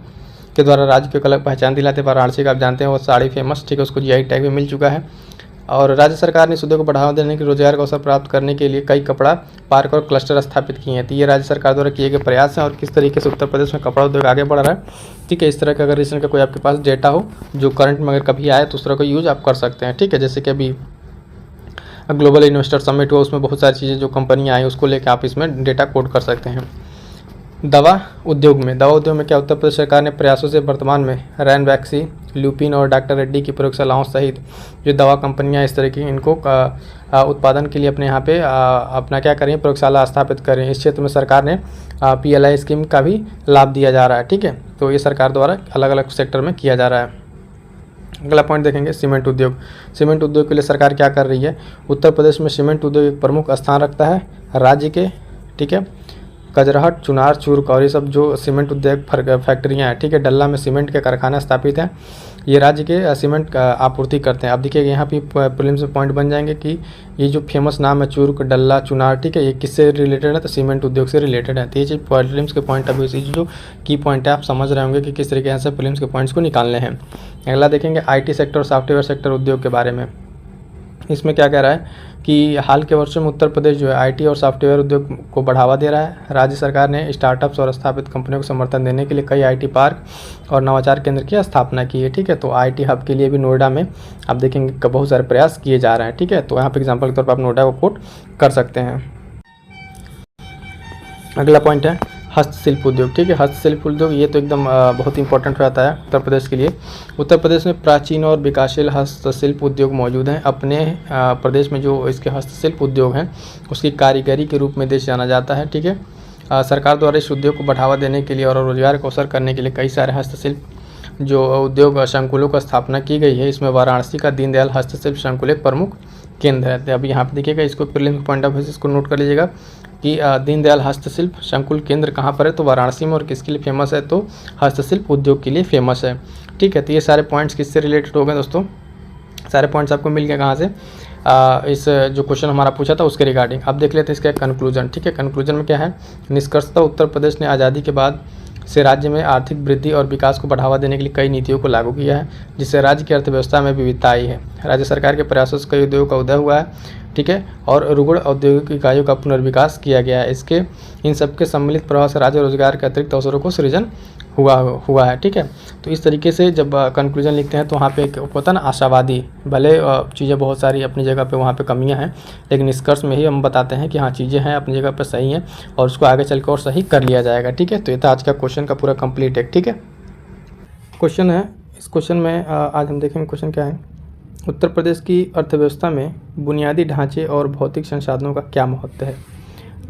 के द्वारा राज्य को एक अलग पहचान दिलाते हैं। वाराणसी का आप जानते हैं वो साड़ी फेमस, ठीक है, उसको GI टैग भी मिल चुका है। और राज्य सरकार ने इस उद्योग को बढ़ावा देने के रोजगार का अवसर प्राप्त करने के लिए कई कपड़ा पार्क और क्लस्टर स्थापित किए हैं। तो ये राज्य सरकार द्वारा किए गए प्रयास हैं, और किस तरीके से उत्तर प्रदेश में कपड़ा उद्योग आगे बढ़ रहा है, ठीक है। इस तरह का अगर रिसेंट का कोई आपके पास डेटा हो जो करंट में अगर कभी आए तो उस तरह का यूज़ आप कर सकते हैं, ठीक है। जैसे कि अभी ग्लोबल इन्वेस्टर समिट हुआ, उसमें बहुत सारी चीज़ें जो कंपनियाँ आई उसको लेकर आप इसमें डेटा कोड कर सकते हैं। दवा उद्योग में क्या उत्तर प्रदेश सरकार ने प्रयासों से वर्तमान में रैनबैक्सी, ल्यूपिन और डॉक्टर रेड्डी की प्रयोगशालाओं सहित जो दवा कंपनियां इस तरह की इनको उत्पादन के लिए अपने यहाँ पे अपना क्या करें, प्रयोगशाला स्थापित करें। इस क्षेत्र में सरकार ने PLI स्कीम का भी लाभ दिया जा रहा है, ठीक है। तो ये सरकार द्वारा अलग अलग सेक्टर में किया जा रहा है। अगला पॉइंट देखेंगे सीमेंट उद्योग। सीमेंट उद्योग के लिए सरकार क्या कर रही है, उत्तर प्रदेश में सीमेंट उद्योग एक प्रमुख स्थान रखता है राज्य के, ठीक है। कजरहट, चुनार, चूर्क और ये सब जो सीमेंट उद्योग फैक्ट्रियाँ हैं, ठीक है, डल्ला में सीमेंट के कारखाना स्थापित हैं। ये राज्य के सीमेंट का आपूर्ति करते हैं। अब देखिएगा यहाँ पे प्रीलिम्स में पॉइंट बन जाएंगे कि ये जो फेमस नाम है चूर्क, डल्ला, चुनार, ठीक है, ये किससे रिलेटेड है, तो सीमेंट उद्योग से रिलेटेड है। तो ये चीज़ प्रीलिम्स के पॉइंट अभी इसी जो की पॉइंट है आप समझ रहे होंगे कि किस तरीके से प्रीलिम्स के पॉइंट्स को निकालने हैं। अगला देखेंगे IT सेक्टर और सॉफ्टवेयर सेक्टर उद्योग के बारे में। इसमें क्या कह रहा है कि हाल के वर्षों में उत्तर प्रदेश जो है IT और सॉफ्टवेयर उद्योग को बढ़ावा दे रहा है। राज्य सरकार ने स्टार्टअप्स और स्थापित कंपनियों को समर्थन देने के लिए कई IT पार्क और नवाचार केंद्र की स्थापना की है, ठीक है। तो IT हब के लिए भी नोएडा में आप देखेंगे कि बहुत सारे प्रयास किए जा रहे हैं, ठीक है। तो यहाँ पे एग्जाम्पल के तौर पर आप नोएडा को कोट कर सकते हैं। अगला पॉइंट है हस्तशिल्प उद्योग, ठीक है। हस्तशिल्प उद्योग ये तो एकदम बहुत इंपॉर्टेंट हो जाता है उत्तर प्रदेश के लिए। उत्तर प्रदेश में प्राचीन और विकासशील हस्तशिल्प उद्योग मौजूद हैं। अपने प्रदेश में जो इसके हस्तशिल्प उद्योग हैं उसकी कारीगरी के रूप में देश जाना जाता है, ठीक है। सरकार द्वारा इस उद्योग को बढ़ावा देने के लिए और रोजगार को अवसर करने के लिए कई सारे हस्तशिल्प जो उद्योग संकुलों का स्थापना की गई है। इसमें वाराणसी का दीनदयाल हस्तशिल्प संकुल एक प्रमुख केंद्र है। अब यहाँ पे देखिएगा, इसको प्रीलिम्स पॉइंट ऑफ व्यू से इसको नोट कर लीजिएगा कि दीनदयाल हस्तशिल्प संकुल केंद्र कहाँ पर है, तो वाराणसी में। और किसके लिए फेमस है, तो हस्तशिल्प उद्योग के लिए फेमस है। ठीक है, तो ये सारे पॉइंट्स किससे रिलेटेड हो गए दोस्तों, सारे पॉइंट्स आपको मिल गए कहाँ से, इस जो क्वेश्चन हमारा पूछा था उसके रिगार्डिंग। अब देख लेते हैं इसका कंक्लूजन। ठीक है, कंक्लूजन में क्या है, निष्कर्षतः उत्तर प्रदेश ने आज़ादी के बाद से राज्य में आर्थिक वृद्धि और विकास को बढ़ावा देने के लिए कई नीतियों को लागू किया है, जिससे राज्य की अर्थव्यवस्था में विविधता आई है। राज्य सरकार के प्रयासों से कई उद्योगों का उदय हुआ है। ठीक है, और रुगड़ औद्योगिक इकाइयों का पुनर्विकास किया गया है। इसके इन सबके सम्मिलित प्रभाव से राज्य रोजगार के अतिरिक्त अवसरों को सृजन हुआ है। ठीक है, तो इस तरीके से जब कंक्लूजन लिखते हैं तो वहाँ पे एक होता है ना आशावादी, भले चीज़ें बहुत सारी अपनी जगह पे वहाँ पे कमियां हैं, लेकिन निष्कर्ष में ही हम बताते हैं कि हाँ चीज़ें हैं अपनी जगह पे सही हैं और उसको आगे चल कर और सही कर लिया जाएगा। ठीक है, तो ये था आज का क्वेश्चन का पूरा कंप्लीट है। ठीक है, क्वेश्चन है, इस क्वेश्चन में आज हम देखेंगे क्वेश्चन क्या है, उत्तर प्रदेश की अर्थव्यवस्था में बुनियादी ढांचे और भौतिक संसाधनों का क्या महत्व है।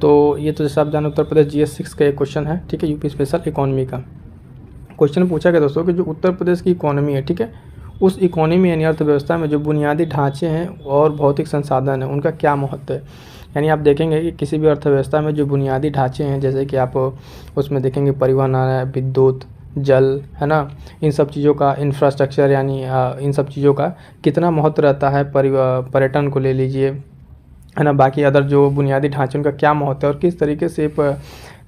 तो ये तो जैसे आप जाने उत्तर प्रदेश GS 6 का एक क्वेश्चन है। ठीक है, यूपी स्पेशल इकोनॉमी का क्वेश्चन पूछा गया दोस्तों कि जो उत्तर प्रदेश की इकोनॉमी है, ठीक है, उस इकोनॉमी यानी अर्थव्यवस्था में जो बुनियादी ढांचे हैं और भौतिक संसाधन हैं उनका क्या महत्व है। यानी आप देखेंगे कि किसी भी अर्थव्यवस्था में जो बुनियादी ढांचे हैं, जैसे कि आप उसमें देखेंगे परिवहन आ रहा है, विद्युत, जल, है ना, इन सब चीज़ों का इंफ्रास्ट्रक्चर यानी इन सब चीज़ों का कितना महत्व रहता है, पर्यटन को ले लीजिए, है ना, बाकी अदर जो बुनियादी ढांचे उनका क्या महत्व है और किस तरीके से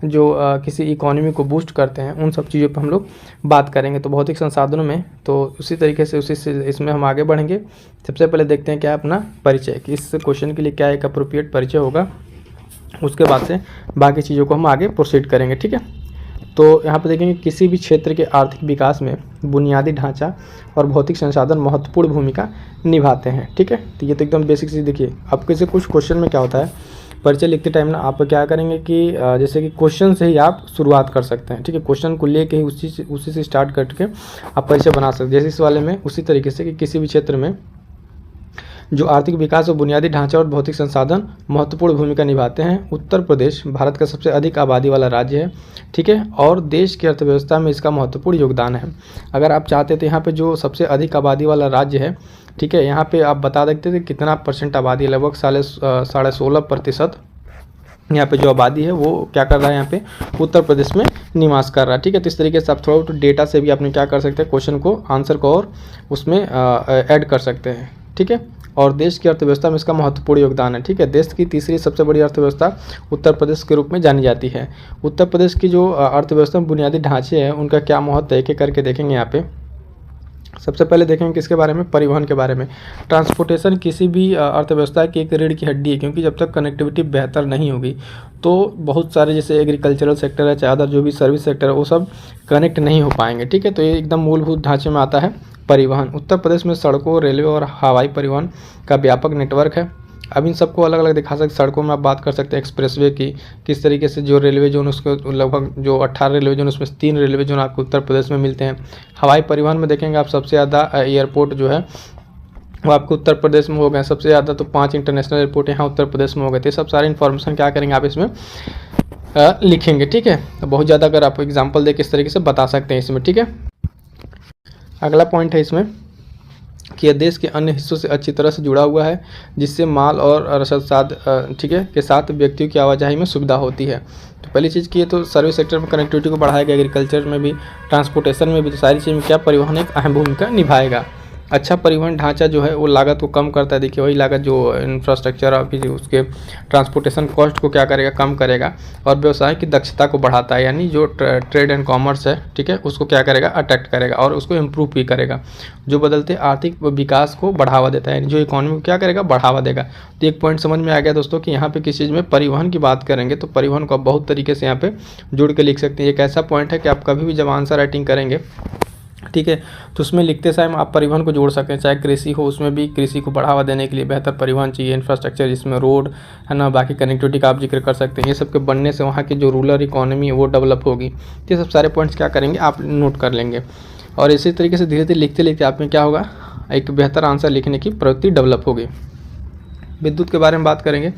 जो किसी इकोनॉमी को बूस्ट करते हैं, उन सब चीज़ों पर हम लोग बात करेंगे। तो भौतिक संसाधनों में तो उसी तरीके से इसमें हम आगे बढ़ेंगे। सबसे पहले देखते हैं क्या है अपना परिचय, कि इस क्वेश्चन के लिए क्या एक अप्रोप्रिएट परिचय होगा, उसके बाद से बाकी चीज़ों को हम आगे प्रोसीड करेंगे। ठीक है, तो यहाँ पर देखेंगे किसी भी क्षेत्र के आर्थिक विकास में बुनियादी ढांचा और भौतिक संसाधन महत्वपूर्ण भूमिका निभाते हैं। ठीक है, तो ये तो एकदम बेसिक चीज़। देखिए अब किसी कुछ क्वेश्चन में क्या होता है, परिचय लिखते टाइम ना आप क्या करेंगे कि जैसे कि क्वेश्चन से ही आप शुरुआत कर सकते हैं। ठीक है, क्वेश्चन को लेके ही उसी से स्टार्ट करके आप परिचय बना सकते हैं। जैसे इस वाले में उसी तरीके से कि किसी भी क्षेत्र में जो आर्थिक विकास और बुनियादी ढांचा और भौतिक संसाधन महत्वपूर्ण भूमिका निभाते हैं। उत्तर प्रदेश भारत का सबसे अधिक आबादी वाला राज्य है। ठीक है, और देश की अर्थव्यवस्था में इसका महत्वपूर्ण योगदान है। अगर आप चाहते थे यहाँ पे जो सबसे अधिक आबादी वाला राज्य है, ठीक है, यहाँ पे आप बता सकते थे कितना परसेंट आबादी, लगभग 16.5% यहाँ पे जो आबादी है वो क्या कर रहा है, यहाँ पे उत्तर प्रदेश में निवास कर रहा है। ठीक है, तो इस तरीके से आप थोड़ा डेटा से भी आपने क्या कर सकते हैं, क्वेश्चन को, आंसर को और उसमें ऐड कर सकते हैं। ठीक है, और देश की अर्थव्यवस्था में इसका महत्वपूर्ण योगदान है। ठीक है, देश की तीसरी सबसे बड़ी अर्थव्यवस्था उत्तर प्रदेश के रूप में जानी जाती है। उत्तर प्रदेश की जो अर्थव्यवस्था में बुनियादी ढांचे हैं उनका क्या महत्व है, एक एक करके देखेंगे। यहाँ पे सबसे पहले देखेंगे किसके बारे में, परिवहन के बारे में। ट्रांसपोर्टेशन किसी भी अर्थव्यवस्था की एक रीढ़ की हड्डी है, क्योंकि जब तक कनेक्टिविटी बेहतर नहीं होगी तो बहुत सारे जैसे एग्रीकल्चरल सेक्टर है, चाहे अदर जो भी सर्विस सेक्टर है, वो सब कनेक्ट नहीं हो पाएंगे। ठीक है, तो ये एकदम मूलभूत ढांचे में आता है परिवहन। उत्तर प्रदेश में सड़कों, रेलवे और हवाई परिवहन का व्यापक नेटवर्क है। अब इन सबको अलग अलग दिखा सकते। सड़कों में आप बात कर सकते हैं एक्सप्रेसवे की, किस तरीके से जो रेलवे जोन उसको लगभग जो 18 रेलवे जोन, उसमें 3 रेलवे जोन आपको उत्तर प्रदेश में मिलते हैं। हवाई परिवहन में देखेंगे आप सबसे ज़्यादा एयरपोर्ट जो है वो आपको उत्तर प्रदेश में हो गए, सबसे ज़्यादा तो 5 इंटरनेशनल एयरपोर्ट यहाँ उत्तर प्रदेश में हो गए। तो सब सारे इन्फॉर्मेशन क्या करेंगे आप इसमें लिखेंगे। ठीक है, तो बहुत ज़्यादा अगर आप एग्जाम्पल दे के इस तरीके से बता सकते हैं इसमें। ठीक है, अगला पॉइंट है इसमें कि यह देश के अन्य हिस्सों से अच्छी तरह से जुड़ा हुआ है, जिससे माल और रसद ठीक है के साथ व्यक्तियों की आवाजाही में सुविधा होती है। तो पहली चीज़ की है तो सर्विस सेक्टर में कनेक्टिविटी को बढ़ाएगा, एग्रीकल्चर में भी, ट्रांसपोर्टेशन में भी, तो सारी चीज़ में क्या परिवहन एक अहम भूमिका निभाएगा। अच्छा परिवहन ढांचा जो है वो लागत को कम करता है। देखिए वही लागत जो इंफ्रास्ट्रक्चर और फिर उसके ट्रांसपोर्टेशन कॉस्ट को क्या करेगा, कम करेगा, और व्यवसाय की दक्षता को बढ़ाता है, यानी जो ट्रेड एंड कॉमर्स है, ठीक है, उसको क्या करेगा, अट्रैक्ट करेगा और उसको इम्प्रूव भी करेगा, जो बदलते आर्थिक विकास को बढ़ावा देता है, यानी जो इकोनॉमी को क्या करेगा, बढ़ावा देगा। तो एक पॉइंट समझ में आ गया दोस्तों कि यहाँ पे किस चीज़ में परिवहन की बात करेंगे तो परिवहन को आप बहुत तरीके से यहाँ पे जुड़ के लिख सकते हैं। एक ऐसा पॉइंट है कि आप कभी भी जब आंसर राइटिंग करेंगे, ठीक है, तो उसमें लिखते समय आप परिवहन को जोड़ सकते हैं। चाहे कृषि हो, उसमें भी कृषि को बढ़ावा देने के लिए बेहतर परिवहन चाहिए, इंफ्रास्ट्रक्चर जिसमें रोड है ना, बाकी कनेक्टिविटी का आप जिक्र कर सकते हैं। ये सब के बनने से वहाँ की जो रूरल इकोनॉमी है वो डेवलप होगी। ये सब सारे पॉइंट्स क्या करेंगे, आप नोट कर लेंगे और इसी तरीके से धीरे धीरे लिखते लिखते आप में क्या होगा, एक बेहतर आंसर लिखने की प्रवृत्ति डेवलप होगी। विद्युत के बारे में बात करेंगे।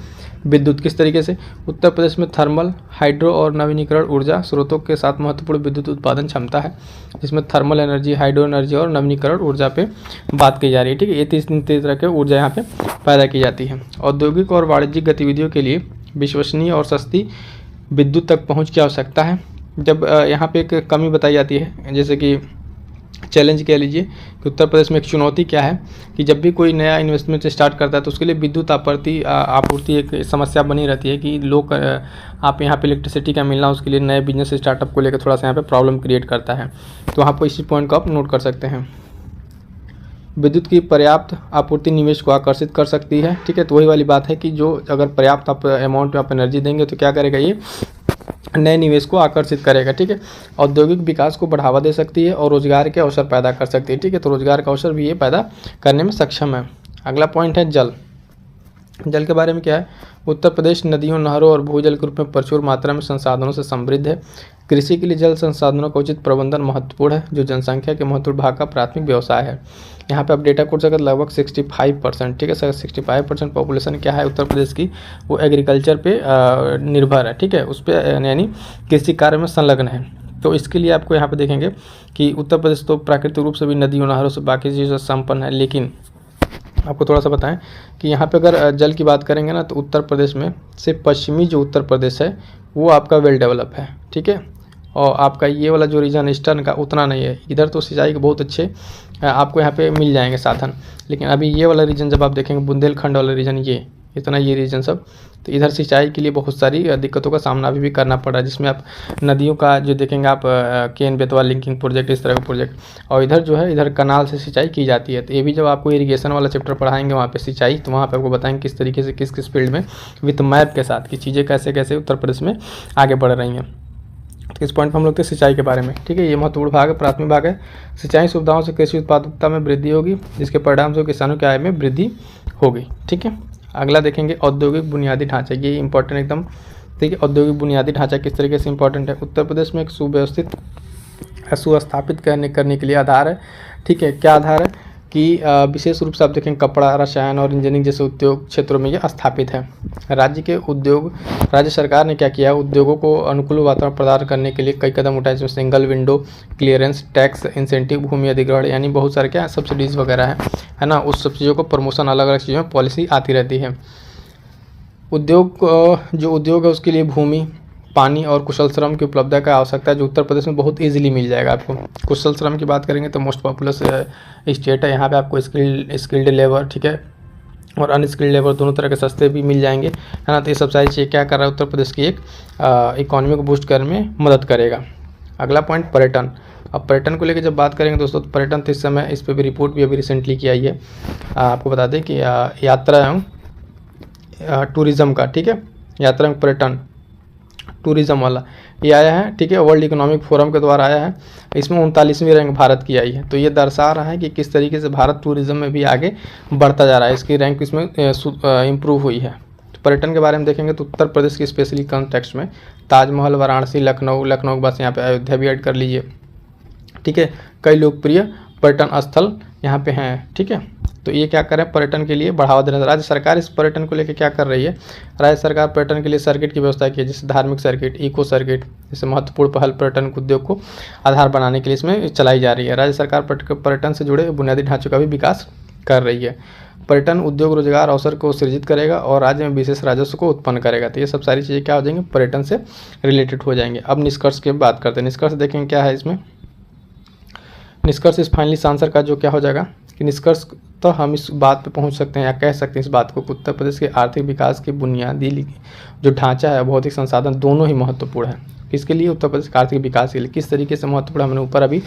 विद्युत किस तरीके से उत्तर प्रदेश में थर्मल, हाइड्रो और नवीनीकरण ऊर्जा स्रोतों के साथ महत्वपूर्ण विद्युत उत्पादन क्षमता है, जिसमें थर्मल एनर्जी, हाइड्रो एनर्जी और नवीनीकरण ऊर्जा पे बात की जा रही है। ठीक है, ये तीन तरह की ऊर्जा यहाँ पे पैदा की जाती है। औद्योगिक और वाणिज्यिक गतिविधियों के लिए विश्वसनीय और सस्ती विद्युत तक पहुँच की आवश्यकता है। जब यहाँ पे एक कमी बताई जाती है, जैसे कि चैलेंज कह लीजिए कि उत्तर प्रदेश में एक चुनौती क्या है कि जब भी कोई नया इन्वेस्टमेंट स्टार्ट करता है तो उसके लिए विद्युत आपूर्ति एक समस्या बनी रहती है कि लोग आप यहाँ पे इलेक्ट्रिसिटी का मिलना उसके लिए नए बिजनेस स्टार्टअप को लेकर थोड़ा सा यहाँ पे प्रॉब्लम क्रिएट करता है। तो वहाँ पर इसी पॉइंट को आप नोट कर सकते हैं। विद्युत की पर्याप्त आपूर्ति निवेश को आकर्षित कर सकती है। ठीक है, तो वही वाली बात है कि जो अगर पर्याप्त आप अमाउंट में आप एनर्जी देंगे तो क्या करेगा, ये नए निवेश को आकर्षित करेगा। ठीक है, औद्योगिक विकास को बढ़ावा दे सकती है और रोजगार के अवसर पैदा कर सकती है। ठीक है, तो रोजगार का अवसर भी ये पैदा करने में सक्षम है। अगला पॉइंट है जल। जल के बारे में क्या है, उत्तर प्रदेश नदियों, नहरों और भूजल के रूप में प्रचुर मात्रा में संसाधनों से समृद्ध है। कृषि के लिए जल संसाधनों का उचित प्रबंधन महत्वपूर्ण है, जो जनसंख्या के महत्वपूर्ण भाग का प्राथमिक व्यवसाय है। यहाँ पे आप डेटा कोड से लगभग 65%। ठीक है सर, 65% पॉपुलेशन क्या है उत्तर प्रदेश की, वो एग्रीकल्चर पे निर्भर है। ठीक है, उस पर यानी कृषि कार्य में संलग्न है। तो इसके लिए आपको यहाँ पे देखेंगे कि उत्तर प्रदेश तो प्राकृतिक रूप से भी नदियों, नहरों से बाकी चीज़ों से संपन्न है, लेकिन आपको थोड़ा सा बताएं कि यहाँ पे अगर जल की बात करेंगे ना तो उत्तर प्रदेश में से पश्चिमी जो उत्तर प्रदेश है वो आपका वेल डेवलप है। ठीक है, और आपका ये वाला जो रीजन ईस्टर्न का उतना नहीं है। इधर तो सिंचाई के बहुत अच्छे आपको यहाँ पे मिल जाएंगे साधन, लेकिन अभी ये वाला रीजन जब आप देखेंगे बुंदेलखंड वाला रीजन, ये इतना ये रीजन सब, तो इधर सिंचाई के लिए बहुत सारी दिक्कतों का सामना अभी भी करना पड़ रहा है, जिसमें आप नदियों का जो देखेंगे आप केन बेतवा लिंकिंग प्रोजेक्ट, इस तरह का प्रोजेक्ट, और इधर जो है इधर कनाल से सिंचाई की जाती है। तो ये भी जब आपको इरिगेशन वाला चैप्टर पढ़ाएंगे वहाँ पे सिंचाई, तो वहाँ पे आपको बताएंगे किस तरीके से किस किस फील्ड में विथ मैप के साथ कि चीज़ें कैसे कैसे उत्तर प्रदेश में आगे बढ़ रही हैं। तो इस पॉइंट पर हम लोग थे सिंचाई के बारे में। ठीक है, ये महत्वपूर्ण भाग है, प्राथमिक भाग है। सिंचाई सुविधाओं से कृषि उत्पादकता में वृद्धि होगी, जिसके परिणाम से किसानों की आय में वृद्धि होगी। ठीक है, अगला देखेंगे औद्योगिक बुनियादी ढांचा, ये इंपॉर्टेंट एकदम। ठीक है, औद्योगिक बुनियादी ढांचा किस तरीके से इंपॉर्टेंट है, उत्तर प्रदेश में एक सुव्यवस्थित सुस्थापित करने के लिए आधार है। ठीक है, क्या आधार है कि विशेष रूप से आप देखेंगे कपड़ा, रसायन और इंजीनियरिंग जैसे उद्योग क्षेत्रों में ये स्थापित है। राज्य सरकार ने क्या किया, उद्योगों को अनुकूल वातावरण प्रदान करने के लिए कई कदम उठाए, जिसमें single window clearance, tax incentive, भूमि अधिग्रहण, यानी बहुत सारे क्या सब्सिडीज़ वगैरह है ना, उस सब चीज़ों को प्रमोशन, अलग अलग चीज़ों में पॉलिसी आती रहती है। जो उद्योग है उसके लिए भूमि, पानी और कुशल श्रम की उपलब्धता का आवश्यकता है, जो उत्तर प्रदेश में बहुत इजीली मिल जाएगा आपको। कुशल श्रम की बात करेंगे तो मोस्ट पॉपुलर स्टेट है, यहाँ पे आपको स्किल्ड लेबर, ठीक है, और अनस्किल्ड लेबर दोनों तरह के सस्ते भी मिल जाएंगे, है ना। तो ये सब सारी चीज़ें क्या कर रहा है, उत्तर प्रदेश की एक इकॉनमी को बूस्ट करने में मदद करेगा। अगला पॉइंट पर्यटन। अब पर्यटन को लेकर जब बात करेंगे दोस्तों, तो पर्यटन तो इस समय इस पर भी रिपोर्ट भी अभी रिसेंटली की आई है। आपको बता दें कि यात्रा एवं टूरिज़्म का, ठीक है, यात्रा एवं पर्यटन टूरिज़्म वाला ये आया है। ठीक है, वर्ल्ड इकोनॉमिक फोरम के द्वारा आया है। इसमें 39वीं रैंक भारत की आई है। तो ये दर्शा रहा है कि किस तरीके से भारत टूरिज़्म में भी आगे बढ़ता जा रहा है, इसकी रैंक इसमें इम्प्रूव हुई है। तो पर्यटन के बारे में देखेंगे तो उत्तर प्रदेश की स्पेशली कॉन्टेक्स्ट में ताजमहल, वाराणसी, लखनऊ के बाद यहाँ पे अयोध्या भी ऐड कर लीजिए। ठीक है, कई लोकप्रिय पर्यटन स्थल यहाँ पे हैं। ठीक है, तो ये क्या कर रहे हैं, पर्यटन के लिए बढ़ावा देना। राज्य सरकार इस पर्यटन को लेकर क्या कर रही है, राज्य सरकार पर्यटन के लिए सर्किट की व्यवस्था की है, जैसे धार्मिक सर्किट, इको सर्किट, जैसे महत्वपूर्ण पहल पर्यटन उद्योग को आधार बनाने के लिए इसमें चलाई जा रही है। राज्य सरकार पर्यटन से जुड़े बुनियादी ढांचे का भी विकास कर रही है। पर्यटन उद्योग रोजगार अवसर को सृजित करेगा और राज्य में विशेष राजस्व को उत्पन्न करेगा। तो ये सब सारी चीज़ें क्या हो जाएंगी, पर्यटन से रिलेटेड हो जाएंगे। अब निष्कर्ष की बात करते हैं। निष्कर्ष देखेंगे क्या है इसमें, निष्कर्ष इस फाइनली आंसर का जो क्या हो जाएगा कि निष्कर्ष तो हम इस बात पे पहुंच सकते हैं या कह सकते हैं इस बात को, उत्तर प्रदेश के आर्थिक विकास के बुनियादी जो ढांचा है, भौतिक संसाधन दोनों ही महत्वपूर्ण है। किसके लिए, उत्तर प्रदेश के आर्थिक विकास के लिए। किस तरीके से महत्वपूर्ण, हमने ऊपर अभी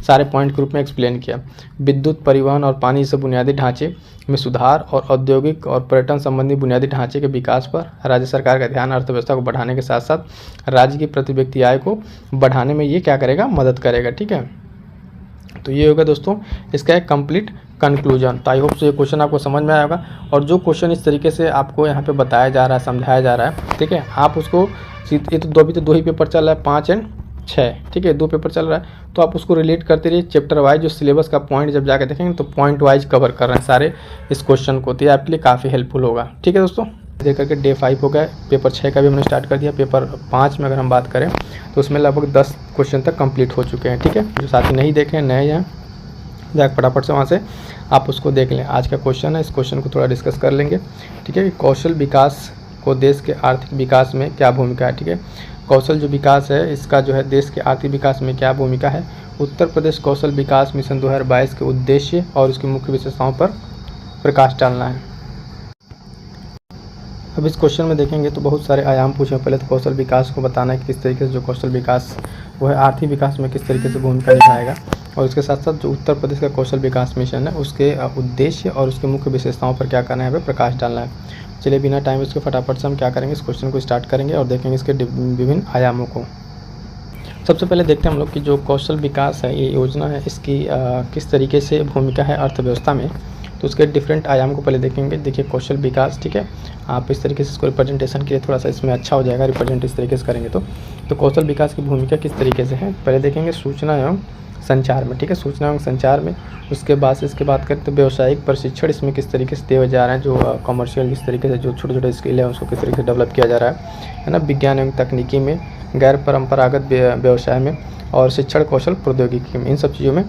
सारे पॉइंट के रूप में एक्सप्लेन किया। विद्युत, परिवहन और पानी से बुनियादी ढांचे में सुधार और औद्योगिक और पर्यटन संबंधी बुनियादी ढांचे के विकास पर राज्य सरकार का ध्यान अर्थव्यवस्था को बढ़ाने के साथ साथ राज्य की प्रति व्यक्ति आय को बढ़ाने में ये क्या करेगा, मदद करेगा। ठीक है, तो ये होगा दोस्तों इसका एक कंप्लीट कंक्लूजन। तो आई होप ये क्वेश्चन आपको समझ में आएगा, और जो क्वेश्चन इस तरीके से आपको यहाँ पे बताया जा रहा है, समझाया जा रहा है, ठीक है, आप उसको, ये तो दो ही पेपर चल रहा है, 5 एंड 6, ठीक है, 2 पेपर चल रहा है, तो आप उसको रिलेट करते रहिए चैप्टर वाइज। जो सिलेबस का पॉइंट जब जाकर देखेंगे तो पॉइंट वाइज कवर कर रहे हैं सारे इस क्वेश्चन को, तो ये आपके लिए काफ़ी हेल्पफुल होगा। ठीक है दोस्तों, देख करके डे 5 हो गया, पेपर 6 का भी हमने स्टार्ट कर दिया। पेपर 5 में अगर हम बात करें तो उसमें लगभग 10 क्वेश्चन तक कंप्लीट हो चुके हैं। ठीक है, जो साथी नहीं देखे नए हैं जाकर फटाफट से वहाँ से आप उसको देख लें। आज का क्वेश्चन है, इस क्वेश्चन को थोड़ा डिस्कस कर लेंगे। ठीक है, कि कौशल विकास को देश के आर्थिक विकास में क्या भूमिका है। ठीक है, कौशल जो विकास है इसका जो है देश के आर्थिक विकास में क्या भूमिका है। उत्तर प्रदेश कौशल विकास मिशन 2022 के उद्देश्य और उसकी मुख्य विशेषताओं पर प्रकाश डालना है। अब इस क्वेश्चन में देखेंगे तो बहुत सारे आयाम पूछे। पहले तो कौशल विकास को बताना है कि किस तरीके से जो कौशल विकास वो है आर्थिक विकास में किस तरीके से भूमिका निभाएगा, और उसके साथ साथ जो उत्तर प्रदेश का कौशल विकास मिशन है उसके उद्देश्य और उसके मुख्य विशेषताओं पर क्या करना है, यहाँ पर प्रकाश डालना है। चलिए बिना टाइम इसके फटाफट से हम क्या करेंगे, इस क्वेश्चन को स्टार्ट करेंगे और देखेंगे इसके विभिन्न आयामों को। सबसे पहले देखते हैं हम लोग कि जो कौशल विकास है ये योजना है इसकी किस तरीके से भूमिका है अर्थव्यवस्था में, तो उसके डिफरेंट आयाम को पहले देखेंगे। देखिए कौशल विकास, ठीक है, आप इस तरीके से इसको रिप्रेजेंटेशन के लिए थोड़ा सा इसमें अच्छा हो जाएगा, रिप्रेजेंट इस तरीके से करेंगे तो कौशल विकास की भूमिका किस तरीके से है पहले देखेंगे सूचना एवं संचार में। ठीक है, सूचना एवं संचार में। उसके बाद से इसके बात करें तो व्यावसायिक प्रशिक्षण इसमें किस तरीके से दिए जा रहे हैं, जो कमर्शियल किस तरीके से जो छोटे छोटे स्किल है उसको किस तरीके से डेवलप किया जा रहा है ना। विज्ञान एवं तकनीकी में, गैर परंपरागत व्यवसाय में और शिक्षण कौशल प्रौद्योगिकी में, इन सब चीज़ों में।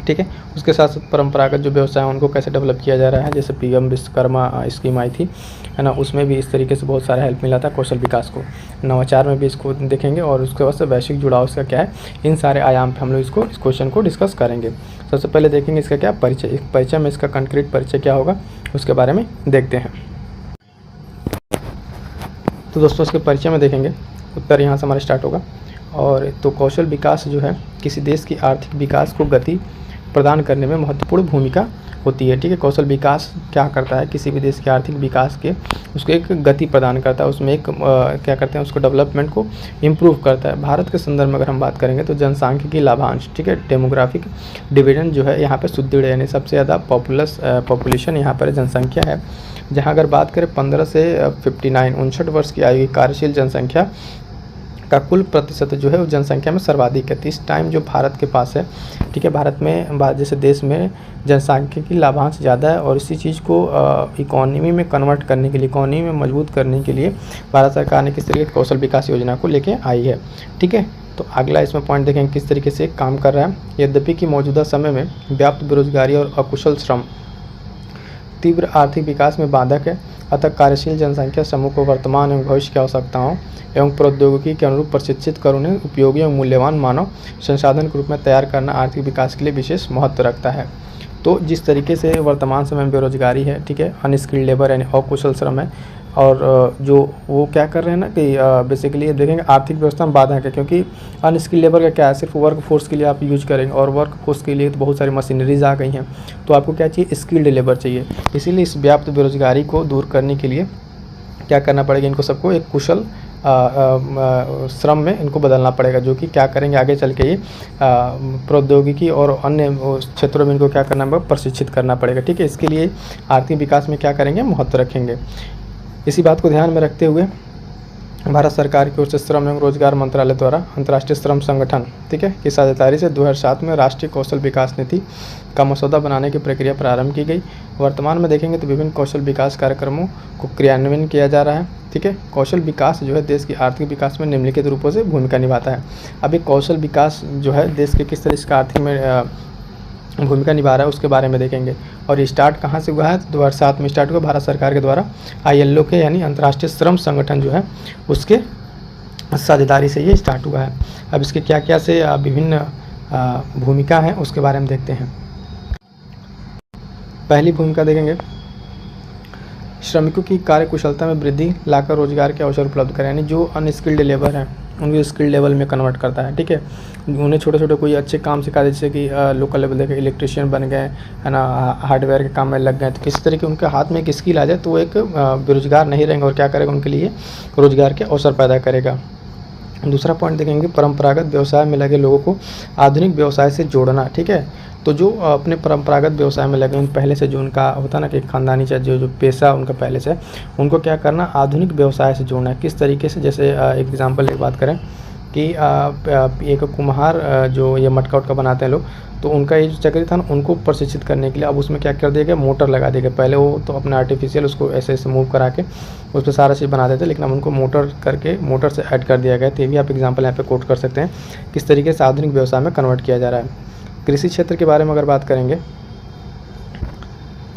ठीक है, उसके साथ साथ परंपरागत जो व्यवसाय हैं उनको कैसे डेवलप किया जा रहा है, जैसे PM विश्वकर्मा स्कीम आई थी है ना, उसमें भी इस तरीके से बहुत सारा हेल्प मिला था कौशल विकास को। नवाचार में भी इसको देखेंगे और उसके बाद से वैश्विक जुड़ाव इसका क्या है, इन सारे आयाम पे हम लोग इसको इस क्वेश्चन को डिस्कस करेंगे। सबसे पहले देखेंगे इसका क्या परिचय, परिचय में इसका कंक्रीट परिचय क्या होगा उसके बारे में देखते हैं। तो दोस्तों इसके परिचय में देखेंगे, उत्तर यहाँ से हमारा स्टार्ट होगा। और तो कौशल विकास जो है किसी देश की आर्थिक विकास को गति प्रदान करने में महत्वपूर्ण भूमिका होती है। ठीक है, कौशल विकास क्या करता है, किसी भी देश के आर्थिक विकास के उसको एक गति प्रदान करता है, उसमें एक क्या करते हैं उसको डेवलपमेंट को इम्प्रूव करता है। भारत के संदर्भ में अगर हम बात करेंगे तो जनसांख्यिकी लाभांश, ठीक है, डेमोग्राफिक डिविडेंड जो है यहाँ पे सुदृढ़ है, यानी सबसे ज़्यादा पॉपुलेशन यहाँ पर जनसंख्या है। जहाँ अगर बात करें 15 से 59 वर्ष की आयु की कार्यशील जनसंख्या का कुल प्रतिशत जो है वो जनसंख्या में सर्वाधिक है। तो इस टाइम जो भारत के पास है, ठीक है, भारत में जैसे देश में जनसंख्या की लाभांश ज़्यादा है, और इसी चीज़ को इकोनॉमी में कन्वर्ट करने के लिए, इकोनॉमी में मजबूत करने के लिए भारत सरकार ने किस तरीके की कौशल विकास योजना को लेके आई है। ठीक है, तो अगला इसमें पॉइंट देखेंगे किस तरीके से काम कर रहा है। यद्यपि कि मौजूदा समय में व्याप्त बेरोजगारी और अकुशल श्रम तीव्र आर्थिक विकास में बाधक है, अतः कार्यशील जनसंख्या समूह को वर्तमान एवं भविष्य की आवश्यकताओं एवं प्रौद्योगिकी के अनुरूप प्रशिक्षित कर उन्हें उपयोगी एवं मूल्यवान मानव संसाधन के रूप में तैयार करना आर्थिक विकास के लिए विशेष महत्व रखता है। तो जिस तरीके से वर्तमान समय में बेरोजगारी है, ठीक है, अनस्किल्ड लेबर यानी अकुशल श्रम है, और जो वो क्या कर रहे हैं ना कि बेसिकली ये देखेंगे आर्थिक व्यवस्था में बाधा है, क्योंकि अनस्किल्ड लेबर का क्या है, सिर्फ वर्क फोर्स के लिए आप यूज करेंगे, और वर्क फोर्स के लिए तो बहुत सारी मशीनरीज आ गई हैं, तो आपको क्या चाहिए, स्किल्ड लेबर चाहिए। इसीलिए इस व्याप्त बेरोजगारी को दूर करने के लिए क्या करना पड़ेगा, इनको सबको एक कुशल श्रम में इनको बदलना पड़ेगा, जो कि क्या करेंगे आगे चल के ये प्रौद्योगिकी और अन्य क्षेत्रों में इनको क्या करना पड़ेगा, प्रशिक्षित करना पड़ेगा। ठीक है, इसके लिए आर्थिक विकास में क्या करेंगे, महत्व रखेंगे। इसी बात को ध्यान में रखते हुए भारत सरकार की ओर से श्रम एवं रोजगार मंत्रालय द्वारा अंतर्राष्ट्रीय श्रम संगठन, ठीक है, की साझेदारी से 2007 में राष्ट्रीय कौशल विकास नीति का मसौदा बनाने की प्रक्रिया प्रारंभ की गई। वर्तमान में देखेंगे तो विभिन्न कौशल विकास कार्यक्रमों को क्रियान्वयन किया जा रहा है। ठीक है, कौशल विकास जो है देश की आर्थिक विकास में निम्नलिखित रूपों से भूमिका निभाता है। अभी कौशल विकास जो है देश के किस तरह का आर्थिक में भूमिका निभा रहा है उसके बारे में देखेंगे। और ये स्टार्ट कहाँ से हुआ है, 2007 में स्टार्ट हुआ भारत सरकार के द्वारा ILO के यानी अंतर्राष्ट्रीय श्रम संगठन जो है उसके साझेदारी से ये स्टार्ट हुआ है। अब इसके क्या क्या से विभिन्न भूमिका है उसके बारे में देखते हैं। पहली भूमिका देखेंगे, श्रमिकों की कार्यकुशलता में वृद्धि लाकर रोजगार के अवसर उपलब्ध करें, यानी जो अनस्किल्ड लेबर हैं उनको स्किल्ड लेवल में कन्वर्ट करता है। ठीक है, उन्हें छोटे छोटे कोई अच्छे काम सिखा दे, जैसे कि लोकल लेवल देखे इलेक्ट्रिशियन बन गए है ना, हार्डवेयर के काम में लग गए, तो किसी तरह के उनके हाथ में एक स्किल आ जाए तो वो एक बेरोजगार नहीं रहेंगे और क्या करेगा, उनके लिए रोजगार के अवसर पैदा करेगा। दूसरा पॉइंट देखेंगे, परंपरागत व्यवसाय में लगे लोगों को आधुनिक व्यवसाय से जोड़ना। ठीक है, तो जो अपने परंपरागत व्यवसाय में लगे पहले से जो उनका होता है ना कि खानदानी चाहे जो पेशा उनका पहले से, उनको क्या करना, आधुनिक व्यवसाय से जोड़ना है। किस तरीके से, जैसे एक एग्जांपल एक बात करें कि एक कुम्हार जो ये मटका उटका बनाते हैं लोग, तो उनका ये जो चक्री था ना, उनको प्रशिक्षित करने के लिए अब उसमें क्या कर दिया गया, मोटर लगा दिया गया। पहले वो तो अपना आर्टिफिशियल उसको ऐसे ऐसे मूव करा के उस पर सारा चीज़ बनाते थे, लेकिन अब उनको मोटर करके मोटर से ऐड कर दिया गया। तो ये भी आप एग्जाम्पल यहाँ पे कोट कर सकते हैं किस तरीके से आधुनिक व्यवसाय में कन्वर्ट किया जा रहा है। कृषि क्षेत्र के बारे में अगर बात करेंगे,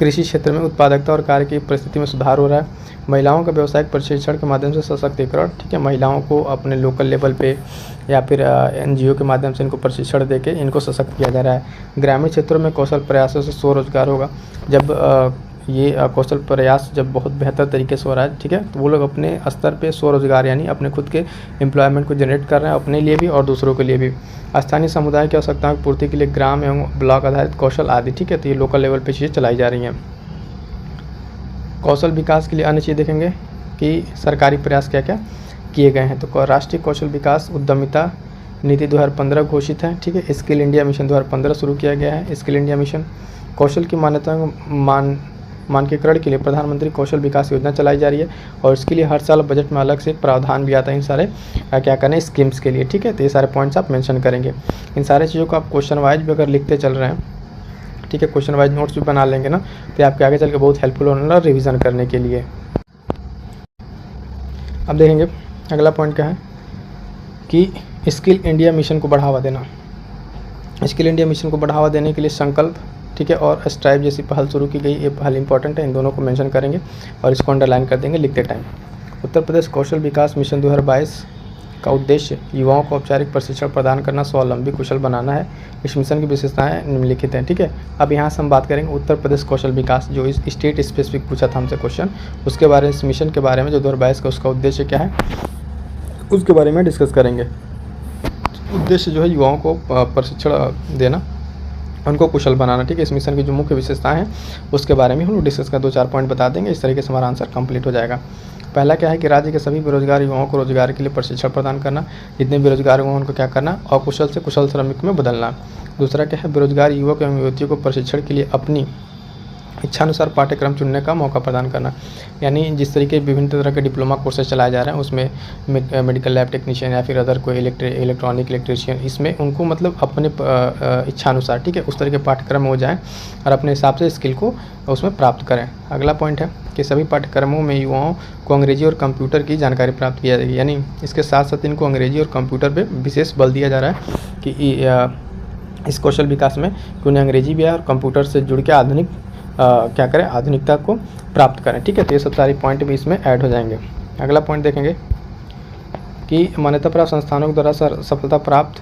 कृषि क्षेत्र में उत्पादकता और कार्य की परिस्थिति में सुधार हो रहा है। महिलाओं का व्यावसायिक प्रशिक्षण के माध्यम से सशक्तिकरण, ठीक है, महिलाओं को अपने लोकल लेवल पे या फिर एनजीओ के माध्यम से इनको प्रशिक्षण देके इनको सशक्त किया जा रहा है। ग्रामीण क्षेत्रों में कौशल प्रयासों से स्वरोजगार होगा। जब ये कौशल प्रयास जब बहुत बेहतर तरीके से हो रहा है, ठीक है, तो वो लोग अपने स्तर पे स्वरोजगार यानी अपने खुद के एम्प्लॉयमेंट को जनरेट कर रहे हैं, अपने लिए भी और दूसरों के लिए भी। स्थानीय समुदाय की आवश्यकताओं की पूर्ति के लिए ग्राम एवं ब्लॉक आधारित कौशल आदि, ठीक है, तो ये लोकल लेवल पे चीज़ें चलाई जा रही हैं। कौशल विकास के लिए अन्य चीज़ देखेंगे कि सरकारी प्रयास क्या क्या किए गए हैं। तो राष्ट्रीय कौशल विकास उद्यमिता नीति 2015 घोषित है, ठीक है। स्किल इंडिया मिशन 2015 शुरू किया गया है। स्किल इंडिया मिशन कौशल की मान्यता मानकीकरण के लिए प्रधानमंत्री कौशल विकास योजना चलाई जा रही है, और इसके लिए हर साल बजट में अलग से एक प्रावधान भी आता है इन सारे क्या करना है स्कीम्स के लिए, ठीक है। तो ये सारे पॉइंट्स आप मेंशन करेंगे। इन सारे चीज़ों को आप क्वेश्चन वाइज भी अगर लिखते चल रहे हैं, ठीक है, क्वेश्चन वाइज नोट्स भी बना लेंगे ना, तो आपके आगे चल के बहुत हेल्पफुल होने वाला रिविज़न करने के लिए। अब देखेंगे अगला पॉइंट क्या है कि स्किल इंडिया मिशन को बढ़ावा देना। स्किल इंडिया मिशन को बढ़ावा देने के लिए संकल्प, ठीक है, और स्ट्राइव जैसी पहल शुरू की गई। ये पहल इंपॉर्टेंट है, इन दोनों को मेंशन करेंगे और इसको अंडरलाइन कर देंगे लिखते टाइम। उत्तर प्रदेश कौशल विकास मिशन 2022 का उद्देश्य युवाओं को औपचारिक प्रशिक्षण प्रदान करना, स्वावलंबी कुशल बनाना है। इस मिशन की विशेषताएं निम्नलिखित हैं, ठीक है। अब यहाँ से हम बात करेंगे उत्तर प्रदेश कौशल विकास, जो इस स्टेट स्पेसिफिक पूछा था हमसे क्वेश्चन, उसके बारे में, इस मिशन के बारे में जो 2022 का उसका उद्देश्य क्या है उसके बारे में डिस्कस करेंगे। उद्देश्य जो है युवाओं को प्रशिक्षण देना, उनको कुशल बनाना, ठीक है। इस मिशन की जो मुख्य विशेषताएं हैं उसके बारे में हम लोग डिस्कस कर 2-4 पॉइंट बता देंगे। इस तरीके से हमारा आंसर कंप्लीट हो जाएगा। पहला क्या है कि राज्य के सभी बेरोजगार युवाओं को रोजगार के लिए प्रशिक्षण प्रदान करना। जितने बेरोजगार हुए उनको क्या करना, अकुशल से कुशल श्रमिक में बदलना। दूसरा क्या है, बेरोजगार युवक एवं युवतियों को प्रशिक्षण के लिए अपनी इच्छानुसार पाठ्यक्रम चुनने का मौका प्रदान करना। यानी जिस तरीके विभिन्न तरह के डिप्लोमा कोर्सेज चलाए जा रहे हैं उसमें मेडिकल लैब टेक्नीशियन या फिर अदर कोई इलेक्ट्रॉनिक इलेक्ट्रीशियन, इसमें उनको मतलब अपने इच्छानुसार, ठीक है, उस तरह के पाठ्यक्रम में हो जाएँ और अपने हिसाब से स्किल को उसमें प्राप्त करें। अगला पॉइंट है कि सभी पाठ्यक्रमों में युवाओं को अंग्रेजी और कंप्यूटर की जानकारी प्राप्त किया जाएगी। यानी इसके साथ साथ इनको अंग्रेजी और कंप्यूटर पर विशेष बल दिया जा रहा है कि इस कौशल विकास में कि उन्हें अंग्रेजी भी है और कंप्यूटर से जुड़ के आधुनिक क्या करें, आधुनिकता को प्राप्त करें, ठीक है। तो ये सब सारी पॉइंट भी इसमें ऐड हो जाएंगे। अगला पॉइंट देखेंगे कि मान्यता प्राप्त संस्थानों के द्वारा सफलता प्राप्त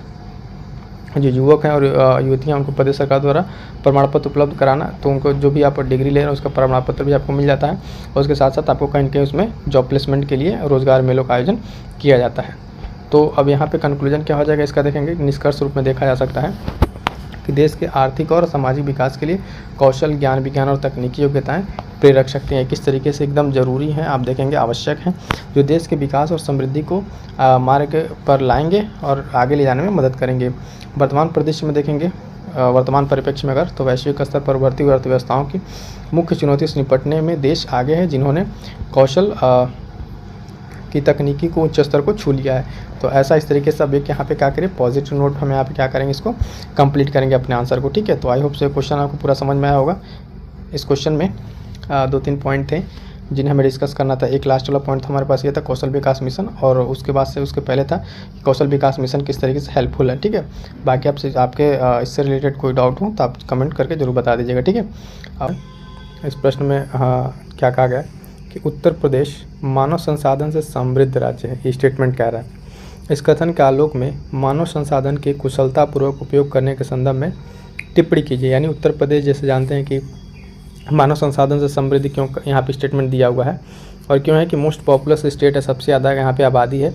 जो युवक हैं और युवतियाँ उनको प्रदेश सरकार द्वारा प्रमाण पत्र उपलब्ध कराना। तो उनको जो भी आप डिग्री ले रहे हैं उसका प्रमाण पत्र भी आपको मिल जाता है, और उसके साथ साथ आपको कहीं कहीं उसमें जॉब प्लेसमेंट के लिए रोजगार मेलों का आयोजन किया जाता है। तो अब यहाँ पे कंक्लूजन क्या हो जाएगा इसका देखेंगे। निष्कर्ष रूप में देखा जा सकता है कि देश के आर्थिक और सामाजिक विकास के लिए कौशल, ज्ञान, विज्ञान और तकनीकी योग्यताएं प्रेरक शक्ति हैं। किस तरीके से एकदम ज़रूरी हैं आप देखेंगे, आवश्यक हैं, जो देश के विकास और समृद्धि को मार्ग पर लाएंगे और आगे ले जाने में मदद करेंगे। वर्तमान परिदृश्य में देखेंगे, वर्तमान परिप्रेक्ष्य में अगर, तो वैश्विक स्तर पर उभरती हुई अर्थव्यवस्थाओं की मुख्य चुनौतियों से निपटने में देश आगे है जिन्होंने कौशल की तकनीकी को उच्च स्तर को छू लिया है। तो ऐसा इस तरीके से अब एक यहाँ पे क्या करें, पॉजिटिव नोट हम यहाँ पे क्या करेंगे, इसको कंप्लीट करेंगे अपने आंसर को, ठीक है। तो आई होप से क्वेश्चन आपको पूरा समझ में आया होगा। इस क्वेश्चन में 2-3 पॉइंट थे जिन्हें हमें डिस्कस करना था। एक लास्ट वाला पॉइंट हमारे पास ये था कौशल विकास मिशन, और उसके बाद से उसके पहले था कौशल विकास मिशन किस तरीके से हेल्पफुल है, ठीक है। बाकी आपसे आपके इससे रिलेटेड कोई डाउट हो तो आप कमेंट करके जरूर बता दीजिएगा, ठीक है। अब इस प्रश्न में क्या कहा गया कि उत्तर प्रदेश मानव संसाधन से समृद्ध राज्य है, ये स्टेटमेंट कह रहा है। इस कथन के आलोक में मानव संसाधन के कुशलतापूर्वक उपयोग करने के संदर्भ में टिप्पणी कीजिए। यानी उत्तर प्रदेश जैसे जानते हैं कि मानव संसाधन से समृद्ध क्यों यहाँ पे स्टेटमेंट दिया हुआ है, और क्यों है कि मोस्ट पॉपुलस स्टेट है, सबसे ज़्यादा यहाँ पे आबादी है।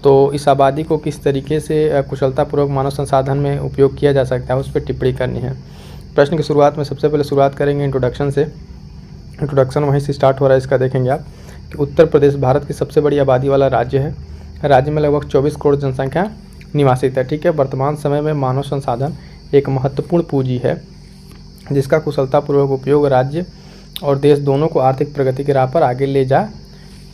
तो इस आबादी को किस तरीके से कुशलतापूर्वक मानव संसाधन में उपयोग किया जा सकता है उस पर टिप्पणी करनी है। प्रश्न की शुरुआत में सबसे पहले शुरुआत करेंगे इंट्रोडक्शन से। इंट्रोडक्शन वहीं से स्टार्ट हो रहा है। इसका देखेंगे आप कि उत्तर प्रदेश भारत की सबसे बड़ी आबादी वाला राज्य है। राज्य में लगभग 24 करोड़ जनसंख्या निवासित है, ठीक है। वर्तमान समय में मानव संसाधन एक महत्वपूर्ण पूंजी है जिसका कुशलतापूर्वक उपयोग राज्य और देश दोनों को आर्थिक प्रगति की राह पर आगे ले जा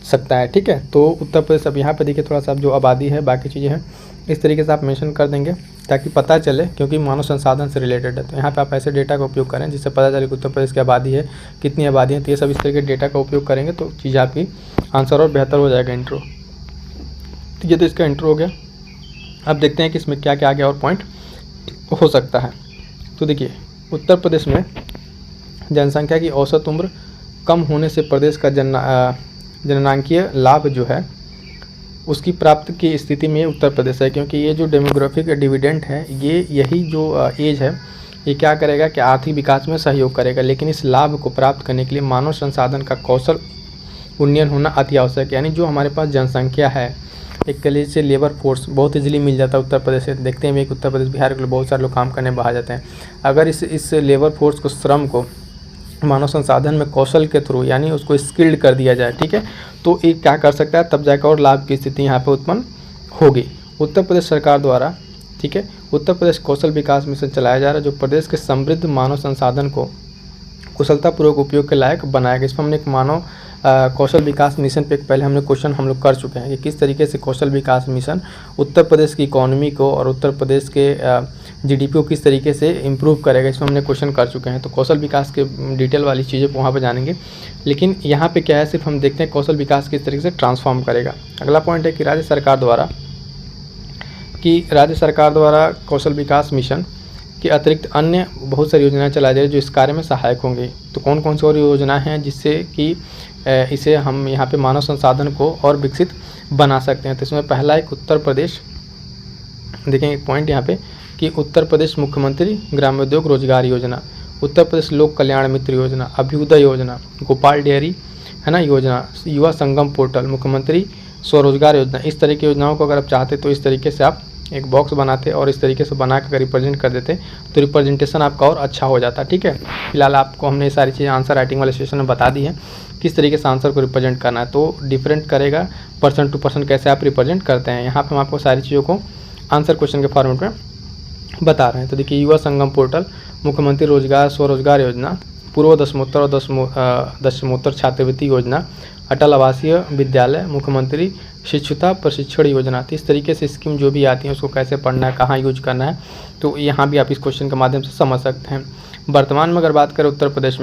सकता है। ठीक है, तो उत्तर प्रदेश अब यहाँ पे देखिए थोड़ा सा जो आबादी है बाकी चीज़ें हैं इस तरीके से आप मेंशन कर देंगे ताकि पता चले, क्योंकि मानव संसाधन से रिलेटेड है। तो यहाँ पे आप ऐसे डेटा का उपयोग करें जिससे पता चले कि उत्तर प्रदेश की आबादी है, कितनी आबादी है। तो ये सब इस तरीके के डेटा का उपयोग करेंगे तो चीज़ आपकी आंसर और बेहतर हो जाएगा इंट्रो। तो ये तो इसका इंट्रो हो गया। अब देखते हैं कि इसमें क्या क्या आगे और पॉइंट हो सकता है। तो देखिए उत्तर प्रदेश में जनसंख्या की औसत उम्र कम होने से प्रदेश का जननांकीय लाभ जो है उसकी प्राप्त की स्थिति में उत्तर प्रदेश है, क्योंकि ये जो डेमोग्राफिक डिविडेंड है यही जो एज है ये क्या करेगा कि आर्थिक विकास में सहयोग करेगा। लेकिन इस लाभ को प्राप्त करने के लिए मानव संसाधन का कौशल उन्नयन होना अति आवश्यक है। यानी जो हमारे पास जनसंख्या है, एक कलीज से लेबर फोर्स बहुत इजीली मिल जाता है उत्तर प्रदेश से। देखते हैं कि उत्तर प्रदेश बिहार के लोग बहुत सारे लोग काम करने बाहर जाते हैं। अगर इस लेबर फोर्स को, श्रम को मानव संसाधन में कौशल के थ्रू यानी उसको स्किल्ड कर दिया जाए, ठीक है, तो ये क्या कर सकता है, तब जाकर और लाभ की स्थिति यहाँ पे उत्पन्न होगी। उत्तर प्रदेश सरकार द्वारा, ठीक है, उत्तर प्रदेश कौशल विकास मिशन चलाया जा रहा है जो प्रदेश के समृद्ध मानव संसाधन को कुशलतापूर्वक उपयोग के लायक बनाएगा। इसमें हमने एक मानव कौशल विकास मिशन पे पहले हमने क्वेश्चन हम लोग कर चुके हैं कि किस तरीके से कौशल विकास मिशन उत्तर प्रदेश की इकोनॉमी को और उत्तर प्रदेश के जीडीपी को किस तरीके से इम्प्रूव करेगा, इसमें हमने क्वेश्चन कर चुके हैं। तो कौशल विकास के डिटेल वाली चीज़ें वहाँ पर जानेंगे। लेकिन यहाँ पे क्या है, सिर्फ हम देखते हैं कौशल विकास किस तरीके से ट्रांसफॉर्म करेगा। अगला पॉइंट है कि राज्य सरकार द्वारा कौशल विकास मिशन के अतिरिक्त अन्य बहुत सारी योजनाएं चलाई जा रही है जो इस कार्य में सहायक होंगी। तो कौन कौन सी और योजनाएं हैं जिससे कि इसे हम यहाँ पे मानव संसाधन को और विकसित बना सकते हैं। तो इसमें पहला एक उत्तर प्रदेश, देखें एक पॉइंट यहाँ पे कि उत्तर प्रदेश मुख्यमंत्री ग्रामोद्योग रोजगार योजना, उत्तर प्रदेश लोक कल्याण मित्र योजना, अभ्युदय योजना, गोपाल डेयरी है ना योजना, युवा संगम पोर्टल, मुख्यमंत्री स्वरोजगार योजना। इस तरह की योजनाओं को अगर आप चाहते तो इस तरीके से आप एक बॉक्स बनाते और इस तरीके से बना कर रिप्रेजेंट कर देते तो रिप्रेजेंटेशन आपका और अच्छा हो जाता। ठीक है, फिलहाल आपको हमने सारी चीज़ें आंसर राइटिंग वाले सेशन में बता दी है किस तरीके से आंसर को रिप्रेजेंट करना है। तो डिफरेंट करेगा पर्सन टू पर्सन कैसे आप रिप्रेजेंट करते हैं। यहाँ पर हम आपको सारी चीज़ों को आंसर क्वेश्चन के फॉर्मेट में बता रहे हैं। तो देखिए युवा संगम पोर्टल, मुख्यमंत्री रोजगार स्वरोजगार योजना, पूर्व दशमोत्तर और दशमोत्तर छात्रवृत्ति योजना, अटल आवासीय विद्यालय, मुख्यमंत्री शिक्षुता प्रशिक्षण योजना। तो इस तरीके से स्कीम जो भी आती है उसको कैसे पढ़ना है, कहाँ यूज करना है, तो यहाँ भी आप इस क्वेश्चन के माध्यम से समझ सकते हैं। वर्तमान में अगर बात करें उत्तर प्रदेश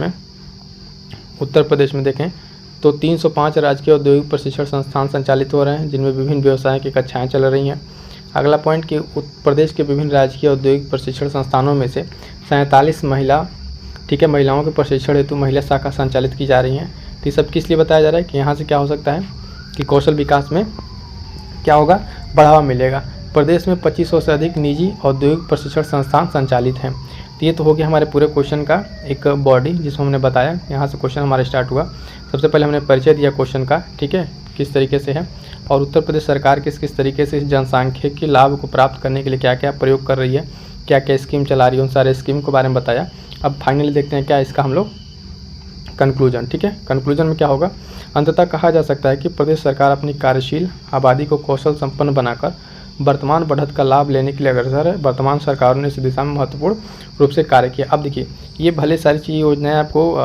में देखें तो 305 राजकीय औद्योगिक प्रशिक्षण संस्थान संचालित हो रहे हैं जिनमें विभिन्न व्यवसाय की कक्षाएँ चल रही हैं। अगला पॉइंट कि उत्तर प्रदेश के विभिन्न राजकीय औद्योगिक प्रशिक्षण संस्थानों में से 47 महिलाओं के प्रशिक्षण हेतु महिला शाखा संचालित की जा रही हैं। तो ये सब किस लिए बताया जा रहा है कि यहाँ से क्या हो सकता है कि कौशल विकास में क्या होगा, बढ़ावा मिलेगा। प्रदेश में 2500 से अधिक निजी औद्योगिक प्रशिक्षण संस्थान संचालित हैं। तो ये तो हो गया हमारे पूरे क्वेश्चन का एक बॉडी जिसमें हमने बताया, यहाँ से क्वेश्चन हमारा स्टार्ट हुआ। सबसे पहले हमने परिचय दिया क्वेश्चन का, ठीक है, किस तरीके से है और उत्तर प्रदेश सरकार किस तरीके से इस जनसांख्यिकी लाभ को प्राप्त करने के लिए क्या क्या प्रयोग कर रही है, क्या क्या स्कीम चला रही है, उन सारे स्कीम के बारे में बताया। अब फाइनली देखते हैं क्या इसका हम लोग कंक्लूजन। ठीक है, कंक्लूजन में क्या होगा, अंततः कहा जा सकता है कि प्रदेश सरकार अपनी कार्यशील आबादी को कौशल संपन्न बनाकर वर्तमान बढ़त का लाभ लेने के लिए अग्रसर है। वर्तमान सरकारों ने इस दिशा में महत्वपूर्ण रूप से कार्य किया। अब देखिए ये भले सारी चीज़ें योजनाएं आपको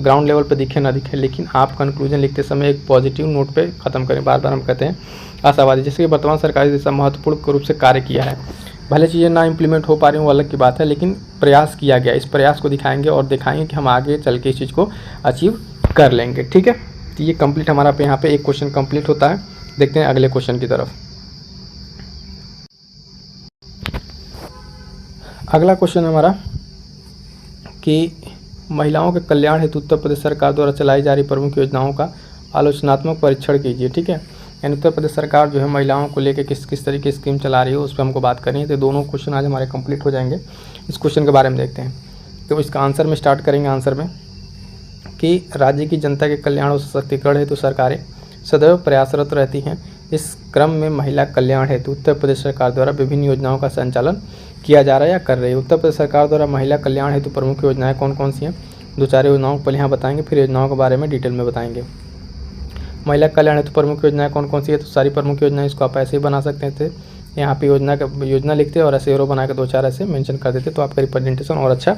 ग्राउंड लेवल पर दिखे ना दिखे, लेकिन आप कंक्लूजन लिखते समय एक पॉजिटिव नोट पे ख़त्म करें। बार बार हम कहते हैं आशावादी, जैसे कि वर्तमान सरकार इस दिशा में महत्वपूर्ण रूप से कार्य किया है। भले चीज़ें ना इम्प्लीमेंट हो पा रही हूँ वो अलग की बात है, लेकिन प्रयास किया गया। इस प्रयास को दिखाएंगे और दिखाएंगे कि हम आगे चल के इस चीज़ को अचीव कर लेंगे। ठीक है, तो ये कंप्लीट हमारा पे यहाँ पे एक क्वेश्चन कंप्लीट होता है। देखते हैं अगले क्वेश्चन की तरफ। अगला क्वेश्चन हमारा कि महिलाओं के कल्याण हेतु उत्तर प्रदेश सरकार द्वारा चलाई जा रही प्रमुख योजनाओं का आलोचनात्मक परीक्षण कीजिए। ठीक है, यानी उत्तर प्रदेश सरकार जो है महिलाओं को लेकर किस तरीके की स्कीम चला रही है उस पर हमको बात करनी है। तो दोनों क्वेश्चन आज हमारे कंप्लीट हो जाएंगे। इस क्वेश्चन के बारे में देखते हैं। तो इसका आंसर में स्टार्ट करेंगे। आंसर में कि राज्य की जनता के कल्याण और सशक्तिकरण हेतु सरकारें सदैव प्रयासरत रहती हैं। इस क्रम में महिला कल्याण हेतु उत्तर प्रदेश सरकार द्वारा विभिन्न योजनाओं का संचालन किया जा रहा है या कर रही है। उत्तर प्रदेश सरकार द्वारा महिला कल्याण हेतु प्रमुख योजनाएं कौन कौन सी हैं, दो चार योजनाओं को पहले यहाँ बताएंगे, फिर योजनाओं के बारे में डिटेल में बताएंगे। महिला कल्याण हेतु प्रमुख योजनाएं कौन कौन सी है, तो सारी प्रमुख योजनाएं इसको आप ऐसे ही बना सकते थे। यहाँ पे योजना लिखते और ऐसे एरो बना के दो चार ऐसे मेंशन कर देते तो आपका रिप्रेजेंटेशन और अच्छा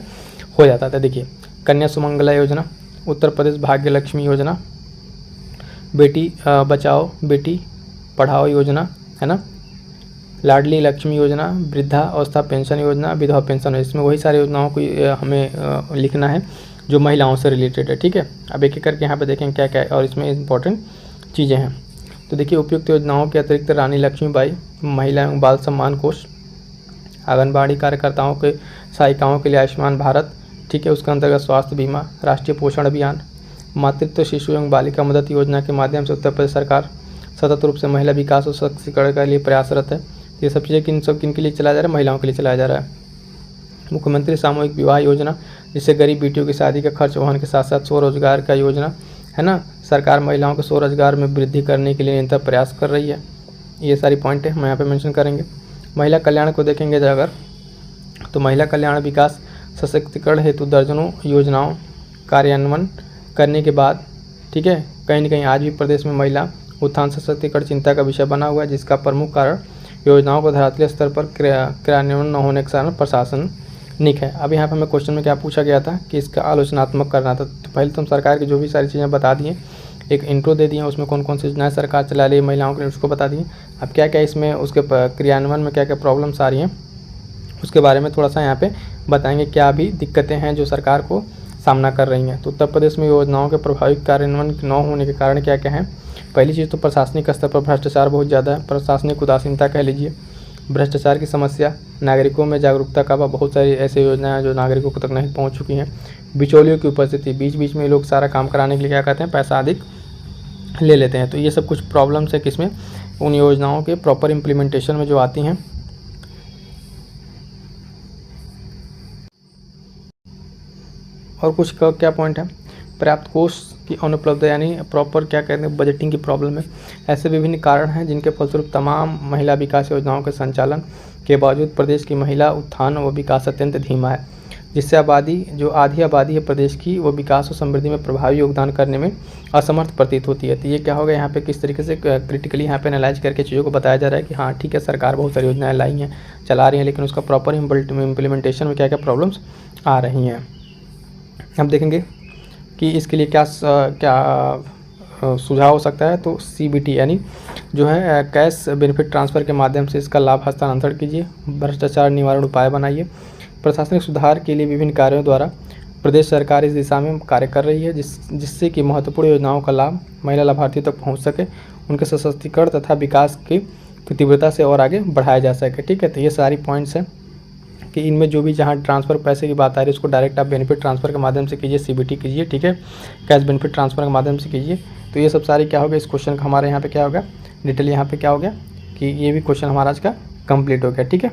हो जाता था। देखिए कन्या सुमंगला योजना, उत्तर प्रदेश भाग्य लक्ष्मी योजना, बेटी बचाओ बेटी पढ़ाओ योजना, है ना, लाडली लक्ष्मी योजना, वृद्धा अवस्था पेंशन योजना, विधवा पेंशन। इसमें वही सारी योजनाओं को हमें लिखना है जो महिलाओं से रिलेटेड है, ठीक है। अब एक एक करके यहाँ पे देखेंगे क्या क्या है और इसमें इंपॉर्टेंट चीज़ें हैं। तो देखिए, उपयुक्त योजनाओं के अतिरिक्त रानी लक्ष्मीबाई महिला एवं बाल सम्मान कोष, आंगनबाड़ी कार्यकर्ताओं के सहायिकाओं के लिए आयुष्मान भारत, ठीक है, उसके अंतर्गत स्वास्थ्य बीमा, राष्ट्रीय पोषण अभियान, मातृत्व शिशु एवं बालिका मदद योजना के माध्यम से उत्तर प्रदेश सरकार सतत रूप से महिला विकास और सशक्तिकरण के लिए प्रयासरत है। ये सब चीज़ें किन के लिए चलाया जा रहा है? महिलाओं के लिए चलाया जा रहा है। मुख्यमंत्री सामूहिक विवाह योजना, जिससे गरीब बेटियों की शादी का खर्च वहन के साथ साथ स्वरोजगार का योजना, है ना। सरकार महिलाओं के स्वरोजगार में वृद्धि करने के लिए निरंतर प्रयास कर रही है। ये सारी पॉइंट है हम यहाँ पे मेंशन करेंगे। महिला कल्याण को देखेंगे अगर, तो महिला कल्याण विकास सशक्तिकरण हेतु दर्जनों योजनाओं कार्यान्वयन करने के बाद, ठीक है, कहीं न कहीं आज भी प्रदेश में महिला उत्थान सशक्तिकरण चिंता का विषय बना हुआ है, जिसका प्रमुख कारण योजनाओं को धरातलीय स्तर पर क्रियान्वयन न होने के कारण प्रशासनिक है। अब यहाँ पर हमें क्वेश्चन में क्या पूछा गया था कि इसका आलोचनात्मक करना था। तो पहले तो हम सरकार की जो भी सारी चीज़ें बता दिए, एक इंट्रो दे दिए, उसमें कौन कौन सी योजनाएं सरकार चला रही है महिलाओं के लिए उसको बता दिए। अब क्या क्या इसमें उसके क्रियान्वयन में क्या क्या प्रॉब्लम्स आ रही हैं उसके बारे में थोड़ा सा यहाँ पे बताएंगे, क्या भी दिक्कतें हैं जो सरकार को सामना कर रही हैं। तो उत्तर प्रदेश में योजनाओं के प्रभावी कार्यान्वयन न होने के कारण क्या क्या है? पहली चीज़ तो प्रशासनिक स्तर पर भ्रष्टाचार बहुत ज़्यादा है, प्रशासनिक उदासीनता कह लीजिए, भ्रष्टाचार की समस्या, नागरिकों में जागरूकता का अभाव, बहुत सारी ऐसी योजनाएं हैं जो नागरिकों तक नहीं पहुंच चुकी हैं, बिचौलियों की उपस्थिति, बीच बीच में लोग सारा काम कराने के लिए क्या कहते हैं, पैसा अधिक ले लेते हैं। तो ये सब कुछ प्रॉब्लम्स है किसमें, उन योजनाओं के प्रॉपर इम्प्लीमेंटेशन में जो आती हैं। और कुछ क्या पॉइंट है, पर्याप्त कोष की अनुपलब्धता, यानी प्रॉपर क्या कहते हैं बजटिंग की प्रॉब्लम है। ऐसे विभिन्न कारण हैं जिनके फलस्वरूप तमाम महिला विकास योजनाओं के संचालन के बावजूद प्रदेश की महिला उत्थान व विकास अत्यंत धीमा है, जिससे आधी आबादी है प्रदेश की, वो विकास और समृद्धि में प्रभावी योगदान करने में असमर्थ प्रतीत होती है। तो ये क्या होगा, यहाँ पे किस तरीके से क्रिटिकली यहाँ पे एनालाइज करके चीज़ों को बताया जा रहा है कि हाँ ठीक है, सरकार बहुत सारी योजनाएं लाई हैं, चला रही हैं, लेकिन उसका प्रॉपर इम्प्लीमेंटेशन में क्या क्या प्रॉब्लम्स आ रही हैं। हम देखेंगे कि इसके लिए क्या सुझाव हो सकता है। तो CBT यानी जो है कैश बेनिफिट ट्रांसफ़र के माध्यम से इसका लाभ हस्तांतरण कीजिए, भ्रष्टाचार निवारण उपाय बनाइए, प्रशासनिक सुधार के लिए विभिन्न कार्यों द्वारा प्रदेश सरकार इस दिशा में कार्य कर रही है, जिससे कि महत्वपूर्ण योजनाओं का लाभ महिला लाभार्थियों तक पहुँच सके, उनके सशक्तिकरण तथा विकास की तीव्रता से और आगे बढ़ाया जा सके। ठीक है, तो ये सारी पॉइंट्स हैं कि इनमें जो भी जहाँ ट्रांसफ़र पैसे की बात आ रही है उसको डायरेक्ट आप बेनिफिट ट्रांसफ़र के माध्यम से कीजिए, CBT कीजिए, ठीक है, कैश बेनिफिट ट्रांसफ़र के माध्यम से कीजिए। तो ये सब सारी क्या होगा, इस क्वेश्चन का हमारे यहाँ पे क्या होगा डिटेल, यहाँ पे क्या हो गया कि ये भी क्वेश्चन हमारा आज का कंप्लीट हो गया। ठीक है।